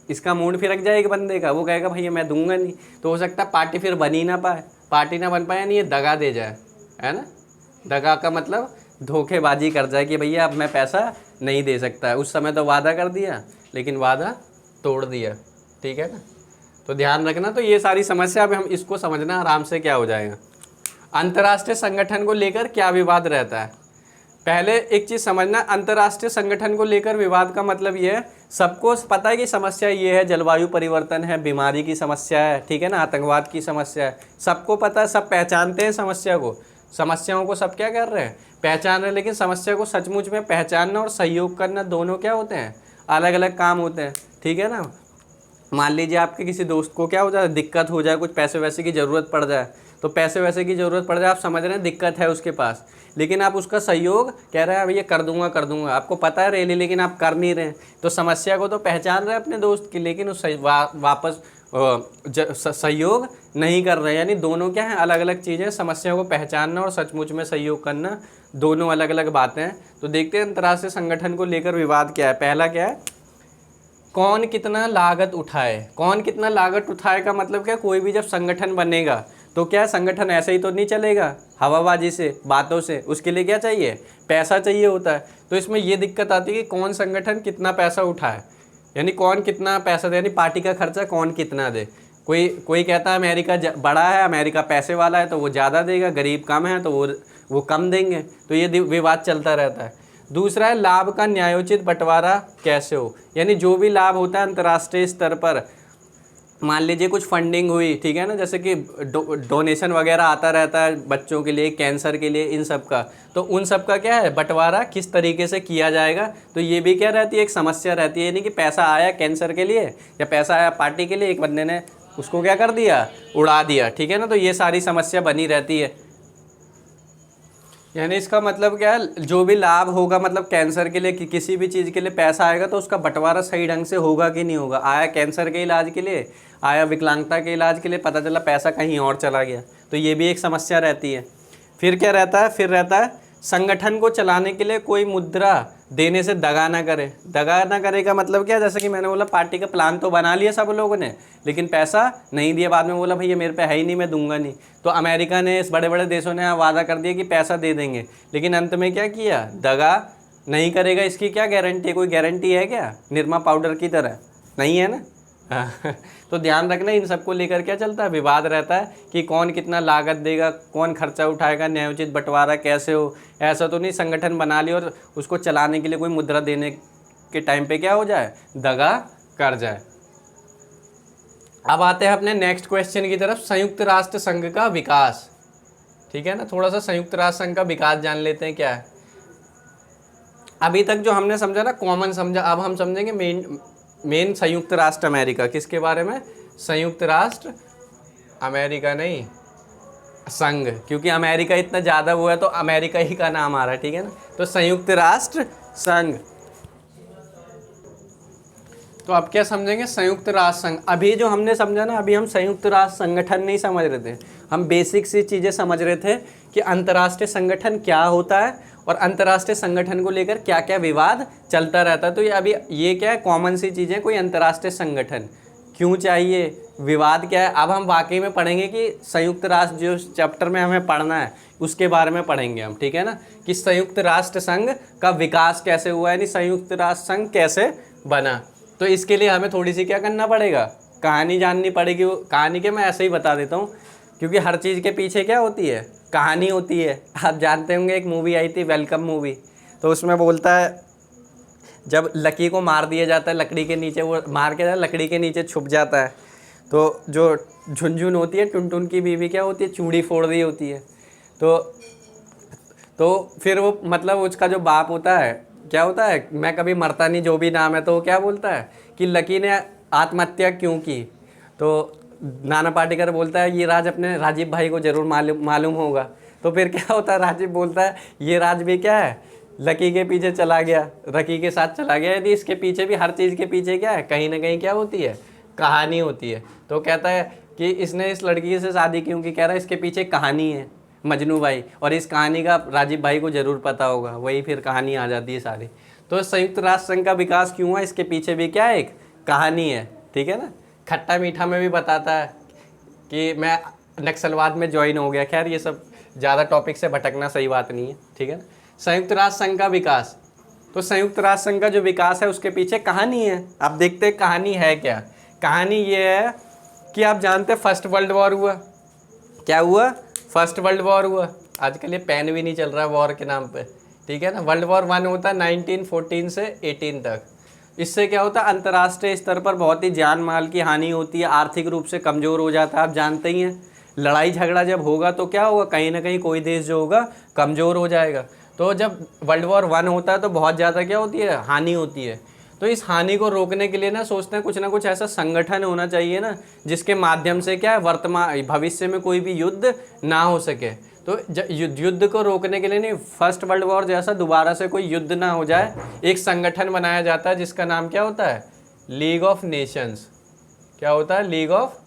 इसका मूड फिरक जाए एक बंदे का, वो कहेगा भैया मैं दूंगा नहीं। तो हो सकता है पार्टी फिर बन ही ना पाए, पार्टी ना बन पाए, नहीं ये दगा दे जाए, है ना। दगा का मतलब धोखेबाजी कर जाए कि भैया अब मैं पैसा नहीं दे सकता। उस समय तो वादा कर दिया लेकिन वादा तोड़ दिया, ठीक है ना। तो ध्यान रखना। तो ये सारी समस्या, अब हम इसको समझना आराम से क्या हो जाएगा। अंतर्राष्ट्रीय संगठन को लेकर क्या विवाद रहता है। पहले एक चीज़ समझना, अंतर्राष्ट्रीय संगठन को लेकर विवाद का मतलब ये है, सबको पता है कि समस्या ये है, जलवायु परिवर्तन है, बीमारी की समस्या है, ठीक है ना, आतंकवाद की समस्या है, सबको पता है, सब पहचानते हैं समस्या को। समस्याओं को सब क्या कर रहे हैं, पहचान रहे हैं। लेकिन समस्या को सचमुच में पहचानना और सहयोग करना दोनों क्या होते हैं, अलग अलग काम होते हैं, ठीक है ना। मान लीजिए आपके किसी दोस्त को क्या हो जाए, दिक्कत हो जाए, कुछ पैसे वैसे की ज़रूरत पड़ जाए, तो पैसे वैसे की ज़रूरत पड़ जाए, आप समझ रहे हैं दिक्कत है उसके पास, लेकिन आप उसका सहयोग कह रहे हैं भैया कर दूंगा, आपको पता है रेली, लेकिन आप कर नहीं रहे। तो समस्या को तो पहचान रहे हैं अपने दोस्त की, लेकिन उस वापस सहयोग नहीं कर रहे। यानी दोनों क्या हैं, अलग अलग चीज़ें। समस्या को पहचानना और सचमुच में सहयोग करना दोनों अलग अलग बातें हैं। तो देखते हैं अंतर्राष्ट्रीय संगठन को लेकर विवाद क्या है। पहला क्या है, कौन कितना लागत उठाए। कौन कितना लागत उठाए का मतलब क्या, कोई भी जब संगठन बनेगा तो क्या संगठन ऐसे ही तो नहीं चलेगा हवाबाजी से, बातों से। उसके लिए क्या चाहिए, पैसा चाहिए होता है। तो इसमें ये दिक्कत आती है कि कौन संगठन कितना पैसा उठाए, यानी कौन कितना पैसा दे, यानी पार्टी का खर्चा कौन कितना दे। कोई कहता है अमेरिका बड़ा है, अमेरिका पैसे वाला है तो वो ज़्यादा देगा, गरीब कम है तो वो कम देंगे। तो ये विवाद चलता रहता है। दूसरा है लाभ का न्यायोचित बंटवारा कैसे हो, यानी जो भी लाभ होता है अंतर्राष्ट्रीय स्तर पर, मान लीजिए कुछ फंडिंग हुई, ठीक है ना, जैसे कि डोनेशन वगैरह आता रहता है बच्चों के लिए, कैंसर के लिए, इन सब का, तो उन सब का क्या है बंटवारा किस तरीके से किया जाएगा। तो ये भी क्या रहती है, एक समस्या रहती है। यानी कि पैसा आया कैंसर के लिए या पैसा आया पार्टी के लिए, एक बंदे ने उसको क्या कर दिया, उड़ा दिया, ठीक है ना। तो ये सारी समस्या बनी रहती है। यानी इसका मतलब क्या है, जो भी लाभ होगा, मतलब कैंसर के लिए किसी भी चीज़ के लिए पैसा आएगा तो उसका बंटवारा सही ढंग से होगा कि नहीं होगा। आया कैंसर के इलाज के लिए, आया विकलांगता के इलाज के लिए, पता चला पैसा कहीं और चला गया, तो ये भी एक समस्या रहती है। फिर क्या रहता है, फिर रहता है संगठन को चलाने के लिए कोई मुद्रा देने से दगा ना करे। दगा ना करे का मतलब क्या, जैसे कि मैंने बोला पार्टी का प्लान तो बना लिया सब लोगों ने, लेकिन पैसा नहीं दिया, बाद में बोला भैया मेरे पे है ही नहीं, मैं दूंगा नहीं। तो अमेरिका ने, इस बड़े बड़े देशों ने वादा कर दिया कि पैसा दे देंगे, लेकिन अंत में क्या किया, दगा नहीं करेगा। इसकी क्या गारंटी है, कोई गारंटी है क्या, निरमा पाउडर की तरह नहीं है ना। तो ध्यान रखना, इन सबको लेकर क्या चलता है, विवाद रहता है कि कौन कितना लागत देगा, कौन खर्चा उठाएगा, न्यायोचित बंटवारा कैसे हो। ऐसा तो नहीं संगठन बना लिया और उसको चलाने के लिए कोई मुद्रा देने के टाइम पे क्या हो जाए, दगा कर जाए। अब आते हैं अपने नेक्स्ट क्वेश्चन की तरफ, संयुक्त राष्ट्र संघ का विकास। ठीक है ना, थोड़ा सा संयुक्त राष्ट्र संघ का विकास जान लेते हैं क्या है। अभी तक जो हमने समझा ना, कॉमन समझा, अब हम समझेंगे मेन संयुक्त राष्ट्र अमेरिका। किसके बारे में, संयुक्त राष्ट्र अमेरिका नहीं, संघ, क्योंकि अमेरिका इतना ज़्यादा हुआ है तो अमेरिका ही का नाम आ रहा है, ठीक है ना। तो संयुक्त राष्ट्र संघ, तो अब क्या समझेंगे, संयुक्त राष्ट्र संघ। अभी जो हमने समझा ना, अभी हम संयुक्त राष्ट्र संगठन नहीं समझ रहे थे, हम बेसिक सी चीज़ें समझ रहे थे कि अंतर्राष्ट्रीय संगठन क्या होता है और अंतर्राष्ट्रीय संगठन को लेकर क्या क्या विवाद चलता रहता है। तो ये अभी ये क्या है, कॉमन सी चीज़ें, कोई अंतर्राष्ट्रीय संगठन क्यों चाहिए, विवाद क्या है। अब हम वाकई में पढ़ेंगे कि संयुक्त राष्ट्र जो चैप्टर में हमें पढ़ना है उसके बारे में पढ़ेंगे हम, ठीक है ना, कि संयुक्त राष्ट्र संघ का विकास कैसे हुआ, यानी संयुक्त राष्ट्र संघ कैसे बना। तो इसके लिए हमें थोड़ी सी क्या करना पड़ेगा, कहानी जाननी पड़ेगी। वो कहानी के मैं ऐसे ही बता देता हूँ, क्योंकि हर चीज़ के पीछे क्या होती है, कहानी होती है। आप जानते होंगे एक मूवी आई थी वेलकम मूवी, तो उसमें बोलता है जब लकी को मार दिया जाता है लकड़ी के नीचे, वो मार के लकड़ी के नीचे छुप जाता है, तो जो झुनझुन होती है, टुनटुन की बीवी क्या होती है, चूड़ी फोड़ रही होती है। तो फिर वो मतलब उसका जो बाप होता है क्या होता है, मैं कभी मरता नहीं जो भी नाम है, तो वो क्या बोलता है कि लकी ने आत्महत्या क्यों की। तो नाना पाटेकर बोलता है ये राज अपने राजीव भाई को ज़रूर मालूम होगा। तो फिर क्या होता है, राजीव बोलता है ये राज भी क्या है, लकी के पीछे चला गया, रकी के साथ चला गया। यदि इसके पीछे भी, हर चीज़ के पीछे क्या है, कहीं ना कहीं क्या होती है, कहानी होती है। तो कहता है कि इसने इस लड़की से शादी क्यों की, कह रहा है इसके पीछे कहानी है मजनू भाई, और इस कहानी का राजीव भाई को ज़रूर पता होगा। वही फिर कहानी आ जाती है सारी। तो संयुक्त राष्ट्र संघ का विकास क्यों हुआ, इसके पीछे भी क्या है, एक कहानी है, ठीक है ना। खट्टा मीठा में भी बताता है कि मैं नक्सलवाद में ज्वाइन हो गया। खैर ये सब ज़्यादा टॉपिक से भटकना सही बात नहीं है, ठीक है ना। संयुक्त राष्ट्र संघ का विकास, तो संयुक्त राष्ट्र संघ का जो विकास है उसके पीछे कहानी है। आप देखते हैं कहानी है क्या, कहानी ये है कि आप जानते हैं फर्स्ट वर्ल्ड वॉर हुआ, क्या हुआ, फर्स्ट वर्ल्ड वॉर हुआ। आजकल ये पेन भी नहीं चल रहा है वॉर के नाम पे, ठीक है ना। वर्ल्ड वॉर 1 होता है 1914 से 18 तक। इससे क्या होता है, अंतर्राष्ट्रीय स्तर पर बहुत ही जान माल की हानि होती है, आर्थिक रूप से कमज़ोर हो जाता है। आप जानते ही हैं लड़ाई झगड़ा जब होगा तो क्या होगा, कहीं ना कहीं कोई देश जो होगा कमज़ोर हो जाएगा। तो जब वर्ल्ड वॉर 1 होता है तो बहुत ज़्यादा क्या होती है, हानि होती है। तो इस हानि को रोकने के लिए ना सोचते हैं कुछ ना कुछ ऐसा संगठन होना चाहिए ना, जिसके माध्यम से क्या है, वर्तमान भविष्य में कोई भी युद्ध ना हो सके। तो युद्ध को रोकने के लिए नहीं, फर्स्ट वर्ल्ड वॉर जैसा दोबारा से कोई युद्ध ना हो जाए, एक संगठन बनाया जाता है जिसका नाम क्या होता है, लीग ऑफ नेशंस। क्या होता है, लीग ऑफ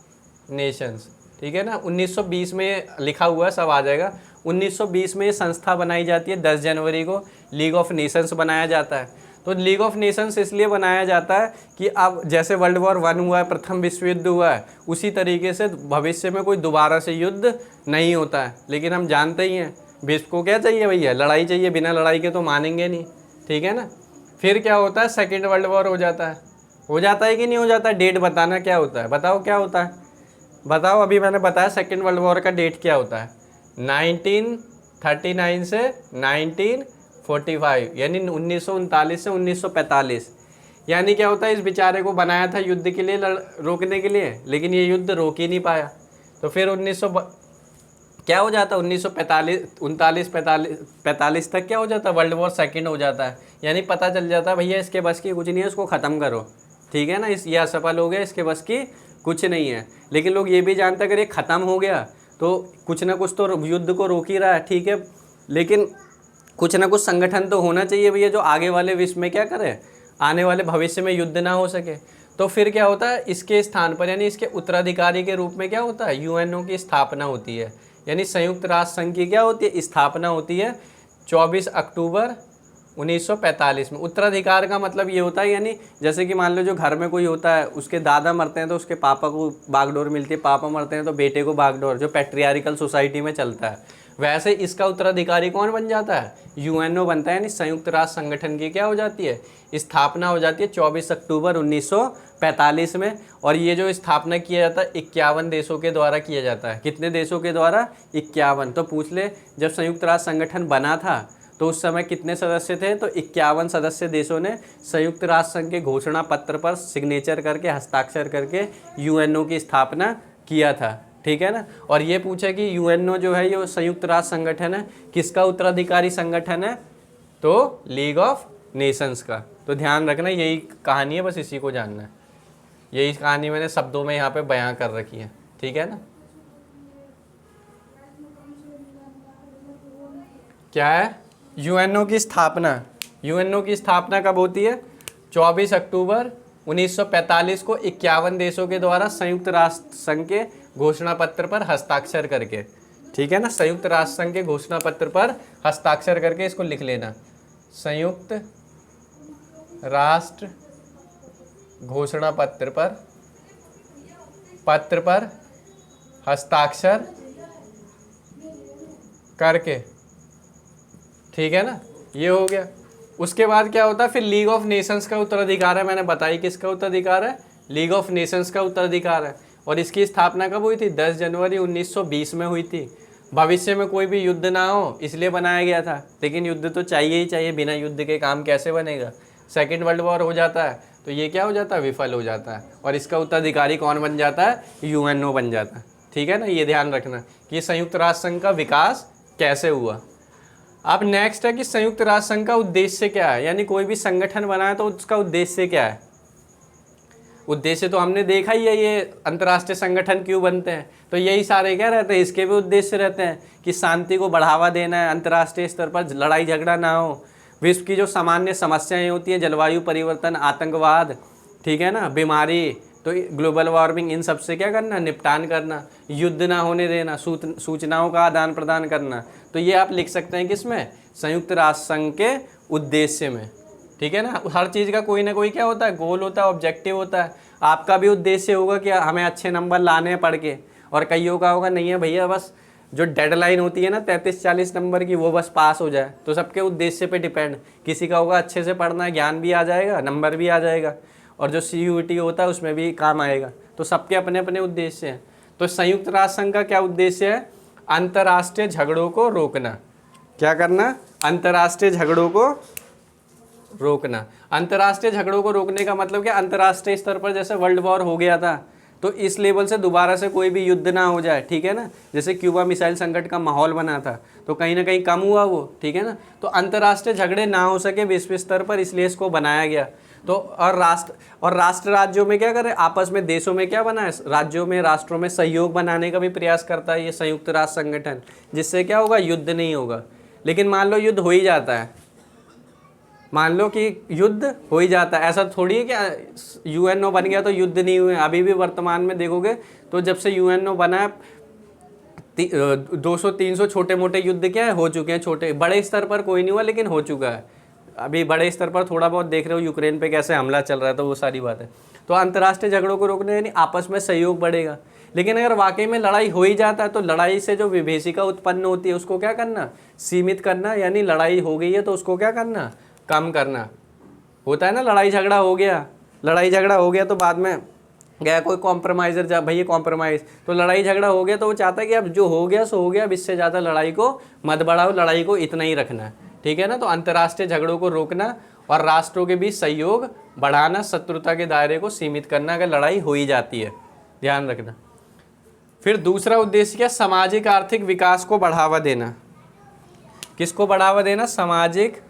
नेशंस, ठीक है ना। 1920 में लिखा हुआ है, सब आ जाएगा। 1920 में ये संस्था बनाई जाती है, 10 जनवरी को लीग ऑफ नेशंस बनाया जाता है। तो लीग ऑफ नेशंस इसलिए बनाया जाता है कि अब जैसे वर्ल्ड वॉर 1 हुआ है, प्रथम विश्व युद्ध हुआ है, उसी तरीके से भविष्य में कोई दोबारा से युद्ध नहीं होता है। लेकिन हम जानते ही हैं विश्व को क्या चाहिए भैया, लड़ाई चाहिए, बिना लड़ाई के तो मानेंगे नहीं, ठीक है ना। फिर क्या होता है, सेकेंड वर्ल्ड वॉर हो जाता है कि नहीं हो जाता है, डेट बताना क्या होता है, बताओ क्या होता है, बताओ। अभी मैंने बताया सेकेंड वर्ल्ड वॉर का डेट क्या होता है, 1939 से 1945, यानी 1939 से 1945। यानी क्या होता है, इस बेचारे को बनाया था युद्ध के लिए, रोकने के लिए, लेकिन ये युद्ध रोक ही नहीं पाया। तो फिर 1900 क्या हो जाता है, 1945 45 तक क्या हो जाता है, वर्ल्ड वॉर सेकंड हो जाता है। यानी पता चल जाता है भैया इसके बस की कुछ नहीं है, इसको ख़त्म करो, ठीक है ना, ये असफल हो गया, इसके बस की कुछ नहीं है। लेकिन लोग ये भी जानते हैं अगर ये ख़त्म हो गया तो कुछ ना कुछ तो युद्ध को रोक ही रहा है, ठीक है, लेकिन कुछ ना कुछ संगठन तो होना चाहिए भैया जो आगे वाले विश्व में क्या करे, आने वाले भविष्य में युद्ध ना हो सके। तो फिर क्या होता है, इसके स्थान पर यानी इसके उत्तराधिकारी के रूप में क्या होता है, यूएनओ की स्थापना होती है। यानी संयुक्त राष्ट्र संघ की क्या होती है, स्थापना होती है 24 अक्टूबर 1945 में। उत्तराधिकार का मतलब ये होता है, यानी जैसे कि मान लो जो घर में कोई होता है, उसके दादा मरते हैं तो उसके पापा को बागडोर मिलती है, पापा मरते हैं तो बेटे को बागडोर, जो पैट्रियार्कल सोसाइटी में चलता है। वैसे इसका उत्तराधिकारी कौन बन जाता है, यूएनओ बनता है। यानी संयुक्त राष्ट्र संगठन की क्या हो जाती है, स्थापना हो जाती है 24 अक्टूबर 1945 में। और ये जो स्थापना किया जाता है 51 देशों के द्वारा किया जाता है। कितने देशों के द्वारा, 51। तो पूछ ले, जब संयुक्त राष्ट्र संगठन बना था तो उस समय कितने सदस्य थे, तो 51 सदस्य देशों ने संयुक्त राष्ट्र संघ के घोषणा पत्र पर सिग्नेचर करके, हस्ताक्षर करके यूएनओ की स्थापना किया था, ठीक है ना। और ये पूछा कि यूएनओ जो है ये संयुक्त राष्ट्र संगठन है, किसका उत्तराधिकारी संगठन है, तो लीग ऑफ नेशंस का। तो ध्यान रखना यही कहानी है, बस इसी को जानना है। यही कहानी मैंने शब्दों में यहाँ पे बयां कर रखी है, ठीक है ना। क्या है, यूएनओ की स्थापना। यूएनओ की स्थापना कब होती है, 24 अक्टूबर 1945 को 51 देशों के द्वारा संयुक्त राष्ट्र संघ के घोषणा पत्र पर हस्ताक्षर करके, ठीक है ना, संयुक्त राष्ट्र संघ के घोषणा पत्र पर हस्ताक्षर करके, इसको लिख लेना, संयुक्त राष्ट्र घोषणा पत्र पर हस्ताक्षर करके, ठीक है ना, ये हो गया। उसके बाद क्या होता है, फिर लीग ऑफ नेशंस का उत्तराधिकार है। मैंने बताई किसका उत्तराधिकार है, लीग ऑफ नेशंस का उत्तराधिकार है। और इसकी स्थापना कब हुई थी, 10 जनवरी 1920 में हुई थी। भविष्य में कोई भी युद्ध ना हो इसलिए बनाया गया था, लेकिन युद्ध तो चाहिए ही चाहिए, बिना युद्ध के काम कैसे बनेगा। सेकेंड वर्ल्ड वॉर हो जाता है तो ये क्या हो जाता है, विफल हो जाता है। और इसका उत्तराधिकारी कौन बन जाता है, यूएनओ बन जाता है, ठीक है ना। ये ध्यान रखना कि संयुक्त राष्ट्र संघ का विकास कैसे हुआ। अब नेक्स्ट है कि संयुक्त राष्ट्र संघ का उद्देश्य क्या है, यानी कोई भी संगठन बना है तो उसका उद्देश्य क्या है। उद्देश्य तो हमने देखा ही है, ये अंतर्राष्ट्रीय संगठन क्यों बनते हैं, तो यही सारे क्या रहते हैं, इसके भी उद्देश्य रहते हैं कि शांति को बढ़ावा देना है, अंतर्राष्ट्रीय स्तर पर लड़ाई झगड़ा ना हो, विश्व की जो सामान्य समस्याएं होती हैं, जलवायु परिवर्तन, आतंकवाद, ठीक है ना, बीमारी, तो ग्लोबल वार्मिंग, इन सब से क्या करना, निपटान करना, युद्ध ना होने देना, सूचनाओं का आदान प्रदान करना। तो ये आप लिख सकते हैं किसमें, संयुक्त राष्ट्र संघ के उद्देश्य में, ठीक है ना। हर चीज़ का कोई ना कोई क्या होता है, गोल होता है, ऑब्जेक्टिव होता है। आपका भी उद्देश्य होगा कि हमें अच्छे नंबर लाने हैं पढ़ के, और कईयों का होगा नहीं है भैया बस जो डेडलाइन होती है ना 33-40 नंबर की, वो बस पास हो जाए। तो सबके उद्देश्य पे डिपेंड, किसी का होगा अच्छे से पढ़ना है, ज्ञान भी आ जाएगा, नंबर भी आ जाएगा, और जो CUET होता है उसमें भी काम आएगा। तो सबके अपने अपने उद्देश्य हैं। तो संयुक्त राष्ट्र संघ का क्या उद्देश्य है, अंतर्राष्ट्रीय झगड़ों को रोकना। क्या करना, अंतर्राष्ट्रीय झगड़ों को रोकना। अंतर्राष्ट्रीय झगड़ों को रोकने का मतलब क्या, अंतर्राष्ट्रीय स्तर पर जैसे वर्ल्ड वॉर हो गया था तो इस लेवल से दोबारा से कोई भी युद्ध ना हो जाए, ठीक है ना। जैसे क्यूबा मिसाइल संकट का माहौल बना था तो कहीं ना कहीं कम हुआ वो, ठीक है ना। तो अंतर्राष्ट्रीय झगड़े ना हो सके विश्व स्तर पर, इसलिए इसको बनाया गया। तो और राष्ट्र राज्यों में क्या करें, आपस में देशों में क्या बनाए, राज्यों में राष्ट्रों में सहयोग बनाने का भी प्रयास करता है ये संयुक्त राष्ट्र संगठन, जिससे क्या होगा, युद्ध नहीं होगा। लेकिन मान लो युद्ध हो ही जाता है, मान लो कि युद्ध हो ही जाता है, ऐसा थोड़ी है कि यूएनओ बन गया तो युद्ध नहीं हुए। अभी भी वर्तमान में देखोगे तो जब से यूएनओ बना है 200-300 छोटे मोटे युद्ध क्या है हो चुके हैं, छोटे बड़े स्तर पर कोई नहीं हुआ लेकिन हो चुका है। अभी बड़े स्तर पर थोड़ा बहुत देख रहे हो यूक्रेन पे कैसे हमला चल रहा है, तो वो सारी बात है। तो अंतर्राष्ट्रीय झगड़ों को रोकने यानी आपस में सहयोग बढ़ेगा। लेकिन अगर वाकई में लड़ाई हो ही जाता है तो लड़ाई से जो विभीषिका उत्पन्न होती है उसको क्या करना, सीमित करना। यानी लड़ाई हो गई है तो उसको क्या करना, कम करना। होता है ना, लड़ाई झगड़ा हो गया तो बाद में गया कोई कॉम्प्रोमाइज़र, जा भैया कॉम्प्रोमाइज़, तो लड़ाई झगड़ा हो गया तो वो चाहता है कि अब जो हो गया सो हो गया, अब इससे ज़्यादा लड़ाई को मत बढ़ाओ, लड़ाई को इतना ही रखना है, ठीक है ना। तो अंतर्राष्ट्रीय झगड़ों को रोकना और राष्ट्रों के बीच सहयोग बढ़ाना, शत्रुता के दायरे को सीमित करना अगर लड़ाई हो ही जाती है, ध्यान रखना। फिर दूसरा उद्देश्य क्या, सामाजिक आर्थिक विकास को बढ़ावा देना। किसको बढ़ावा देना, सामाजिक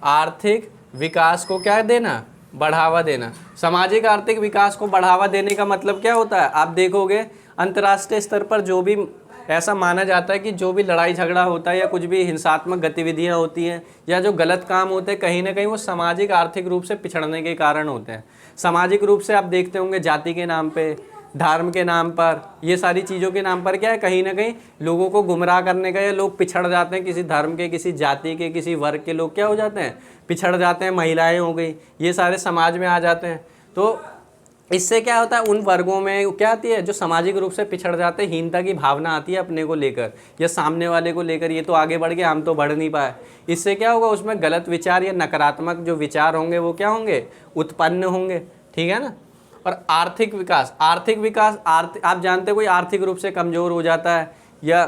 आर्थिक विकास को क्या देना, बढ़ावा देना। सामाजिक आर्थिक विकास को बढ़ावा देने का मतलब क्या होता है, आप देखोगे अंतर्राष्ट्रीय स्तर पर जो भी ऐसा माना जाता है कि जो भी लड़ाई झगड़ा होता है या कुछ भी हिंसात्मक गतिविधियां होती हैं या जो गलत काम होते हैं, कहीं ना कहीं वो सामाजिक आर्थिक रूप से पिछड़ने के कारण होते हैं। सामाजिक रूप से आप देखते होंगे जाति के नाम पे, धर्म के नाम पर, ये सारी चीज़ों के नाम पर क्या है, कहीं ना कहीं लोगों को गुमराह करने का, या लोग पिछड़ जाते हैं किसी धर्म के, किसी जाति के, किसी वर्ग के लोग क्या हो जाते हैं, पिछड़ जाते हैं। महिलाएं हो गई, ये सारे समाज में आ जाते हैं। तो इससे क्या होता है, उन वर्गों में क्या आती है, जो सामाजिक रूप से पिछड़ जाते हैं, हीनता की भावना आती है अपने को लेकर या सामने वाले को लेकर, ये तो आगे बढ़ गए, हम तो बढ़ नहीं पाए। इससे क्या होगा, उसमें गलत विचार या नकारात्मक जो विचार होंगे वो क्या होंगे, उत्पन्न होंगे, ठीक है ना। और आर्थिक विकास, आप जानते हो कोई आर्थिक रूप से कमज़ोर हो जाता है या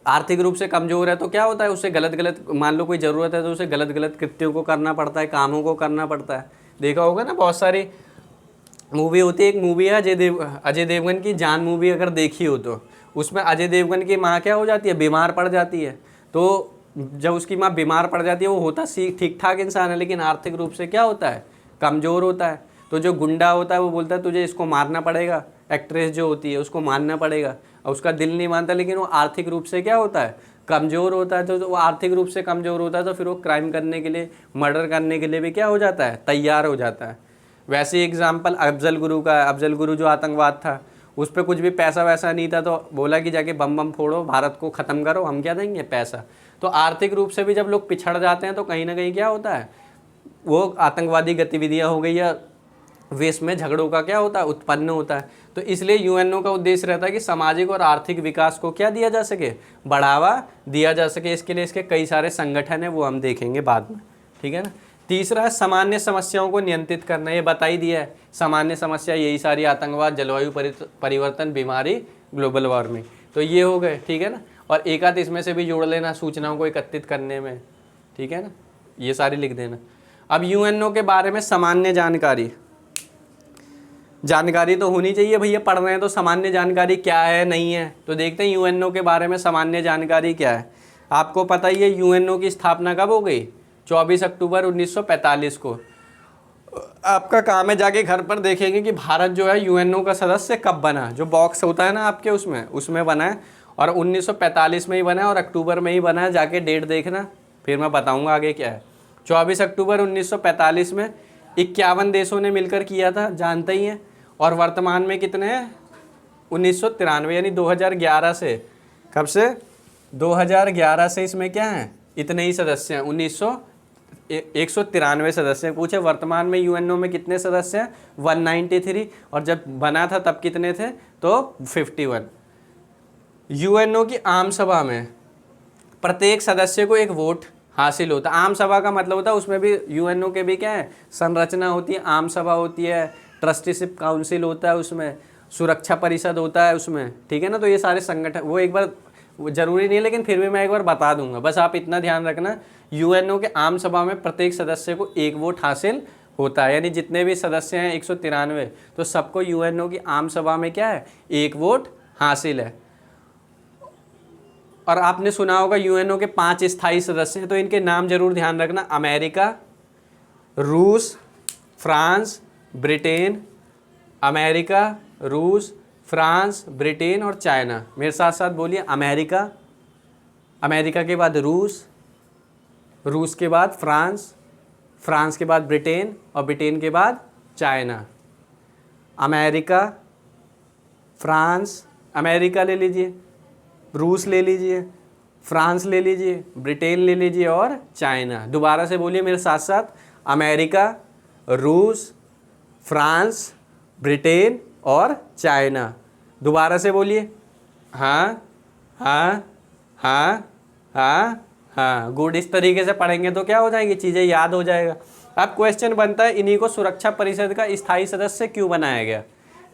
आर्थिक रूप से कमज़ोर है तो क्या होता है, उससे गलत मान लो कोई ज़रूरत है तो उसे गलत कृत्यों को करना पड़ता है, कामों को करना पड़ता है। देखा होगा ना, बहुत सारी मूवी होती है। एक मूवी है अजय देवगन की जान मूवी, अगर देखी हो तो उसमें अजय देवगन की माँ क्या हो जाती है, बीमार पड़ जाती है। तो जब उसकी माँ बीमार पड़ जाती है, वो होता ठीक ठाक इंसान है लेकिन आर्थिक रूप से क्या होता है, कमज़ोर होता है। तो जो गुंडा होता है वो बोलता है तुझे इसको मारना पड़ेगा, एक्ट्रेस जो होती है उसको मारना पड़ेगा, और उसका दिल नहीं मानता, लेकिन वो आर्थिक रूप से क्या होता है, कमज़ोर होता है। तो वो आर्थिक रूप से कमज़ोर होता है तो फिर वो क्राइम करने के लिए, मर्डर करने के लिए भी क्या हो जाता है, तैयार हो जाता है। वैसे एग्जाम्पल अफजल गुरु का है। अफजल गुरु जो आतंकवाद था, उस पर कुछ भी पैसा वैसा नहीं था, तो बोला कि जाके बम फोड़ो, भारत को ख़त्म करो, हम क्या देंगे, पैसा। तो आर्थिक रूप से भी जब लोग पिछड़ जाते हैं तो कहीं ना कहीं क्या होता है, वो आतंकवादी गतिविधियाँ हो गई या देश में झगड़ों का क्या होता है, उत्पन्न होता है। तो इसलिए यूएनओ का उद्देश्य रहता है कि सामाजिक और आर्थिक विकास को क्या दिया जा सके, बढ़ावा दिया जा सके। इसके लिए इसके कई सारे संगठन हैं, वो हम देखेंगे बाद में, ठीक है ना। तीसरा है सामान्य समस्याओं को नियंत्रित करना। ये बता ही दिया है, सामान्य समस्या यही सारी, आतंकवाद, जलवायु परिवर्तन, बीमारी, ग्लोबल वार्मिंग, तो ये हो गए, ठीक है ना। और एक आध इसमें से भी जोड़ लेना सूचनाओं को एकत्रित करने में, ठीक है ना, ये सारी लिख देना। अब यूएनओ के बारे में सामान्य जानकारी तो होनी चाहिए भैया, पढ़ रहे हैं तो सामान्य जानकारी क्या है नहीं है। तो देखते हैं यूएनओ के बारे में सामान्य जानकारी क्या है। आपको पता ही है यूएनओ की स्थापना कब हो गई, 24 अक्टूबर 1945 को। आपका काम है जाके घर पर देखेंगे कि भारत जो है यूएनओ का सदस्य कब बना। जो बॉक्स होता है ना आपके, उसमें बना है, और 1945 में ही बना है और अक्टूबर में ही बना है। जाके डेट देखना, फिर मैं बताऊँगा आगे क्या है। 24 अक्टूबर 1945 में 51 देशों ने मिलकर किया था, जानते ही हैं। और वर्तमान में कितने हैं, 1993, यानी 2011 से, कब से, 2011 से इसमें क्या है, इतने ही सदस्य हैं। 193 सदस्य हैं। पूछे वर्तमान में यूएनओ में कितने सदस्य हैं, 193, और जब बना था तब कितने थे, तो 51। यूएनओ की आम सभा में प्रत्येक सदस्य को एक वोट हासिल होता है। आम सभा का मतलब होता है उसमें भी यूएनओ के भी क्या है, संरचना होती है, आम सभा होती है, ट्रस्टीशिप काउंसिल होता है, उसमें सुरक्षा परिषद होता है उसमें, ठीक है ना। तो ये सारे संगठन, वो एक बार जरूरी नहीं है लेकिन फिर भी मैं एक बार बता दूंगा, बस आप इतना ध्यान रखना। यूएनओ के आम सभा में प्रत्येक सदस्य को एक वोट हासिल होता है, यानी जितने भी सदस्य हैं 193, तो सबको यूएनओ की आम सभा में क्या है, एक वोट हासिल है। और आपने सुना होगा यूएनओ के 5 स्थायी सदस्य हैं, तो इनके नाम जरूर ध्यान रखना, अमेरिका, रूस, फ्रांस, ब्रिटेन, अमेरिका, रूस, फ्रांस, ब्रिटेन और चाइना। मेरे साथ साथ बोलिए, अमेरिका, अमेरिका के बाद रूस, रूस के बाद फ्रांस, फ्रांस के बाद ब्रिटेन और ब्रिटेन के बाद चाइना। अमेरिका, फ्रांस, अमेरिका ले लीजिए, रूस ले लीजिए, फ्रांस ले लीजिए, ब्रिटेन ले लीजिए और चाइना। दोबारा से बोलिए मेरे साथ साथ, अमेरिका, रूस, फ्रांस, ब्रिटेन और चाइना। दोबारा से बोलिए, हाँ हाँ हाँ हाँ हाँ, गुड। इस तरीके से पढ़ेंगे तो क्या हो जाएंगी, चीज़ें याद हो जाएगा। अब क्वेश्चन बनता है, इन्हीं को सुरक्षा परिषद का स्थायी सदस्य क्यों बनाया गया।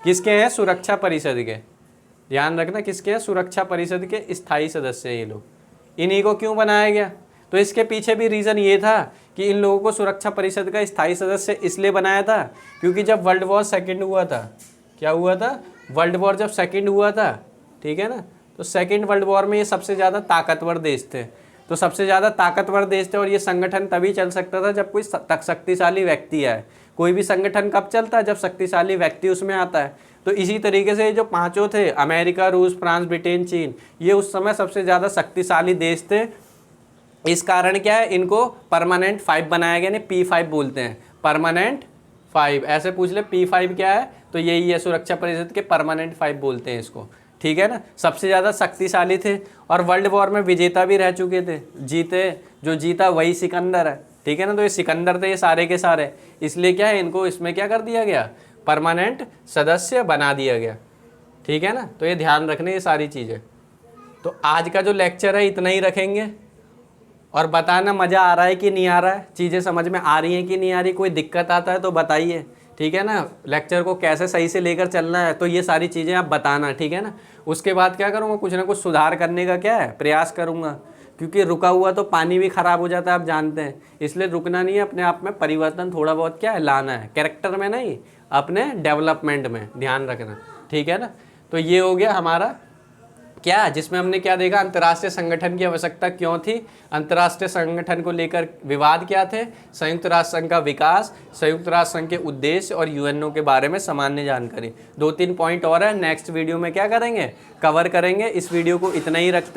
किसके हैं, सुरक्षा परिषद के, ध्यान रखना, किसके हैं, सुरक्षा परिषद के स्थायी सदस्य ये लोग। इन्हीं को क्यों बनाया गया, तो इसके पीछे भी रीज़न ये था कि इन लोगों को सुरक्षा परिषद का स्थायी सदस्य इसलिए बनाया था क्योंकि जब वर्ल्ड वॉर सेकेंड हुआ था, क्या हुआ था, वर्ल्ड वॉर जब सेकेंड हुआ था, ठीक है ना, तो सेकेंड वर्ल्ड वॉर में ये सबसे ज़्यादा ताकतवर देश थे। तो सबसे ज़्यादा ताकतवर देश थे और ये संगठन तभी चल सकता था जब कोई शक्तिशाली व्यक्ति आए। कोई भी संगठन कब चलता है, जब शक्तिशाली व्यक्ति उसमें आता है। तो इसी तरीके से जो पांचों थे, अमेरिका, रूस, फ्रांस, ब्रिटेन, चीन, ये उस समय सबसे ज़्यादा शक्तिशाली देश थे। इस कारण क्या है, इनको परमानेंट 5 बनाया गया, नहीं P5 बोलते हैं, परमानेंट 5। ऐसे पूछ ले P5 क्या है, तो यही है, सुरक्षा परिषद के परमानेंट 5 बोलते हैं इसको, ठीक है ना। सबसे ज़्यादा शक्तिशाली थे और वर्ल्ड वॉर में विजेता भी रह चुके थे, जो जीता वही सिकंदर है, ठीक है ना। तो ये सिकंदर थे ये सारे के सारे, इसलिए क्या है, इनको इसमें क्या कर दिया गया, परमानेंट सदस्य बना दिया गया, ठीक है ना। तो ये ध्यान रखने ये सारी चीज़ें। तो आज का जो लेक्चर है इतना ही रखेंगे और बताना मज़ा आ रहा है कि नहीं आ रहा है, चीज़ें समझ में आ रही हैं कि नहीं आ रही, कोई दिक्कत आता है तो बताइए, ठीक है ना। लेक्चर को कैसे सही से लेकर चलना है तो ये सारी चीज़ें आप बताना, ठीक है ना। उसके बाद क्या करूँगा, कुछ ना कुछ सुधार करने का क्या है प्रयास करूँगा, क्योंकि रुका हुआ तो पानी भी ख़राब हो जाता है, आप जानते हैं। इसलिए रुकना नहीं है, अपने आप में परिवर्तन थोड़ा बहुत क्या है लाना है, कैरेक्टर में नहीं, अपने डेवलपमेंट में ध्यान रखना, ठीक है ना। तो ये हो गया हमारा क्या, जिसमें हमने क्या देखा, अंतर्राष्ट्रीय संगठन की आवश्यकता क्यों थी, अंतर्राष्ट्रीय संगठन को लेकर विवाद क्या थे, संयुक्त राष्ट्र संघ का विकास, संयुक्त राष्ट्र संघ के उद्देश्य और यूएनओ के बारे में सामान्य जानकारी। 2-3 पॉइंट और है, नेक्स्ट वीडियो में क्या करेंगे, कवर करेंगे। इस वीडियो को इतना ही रखते हैं।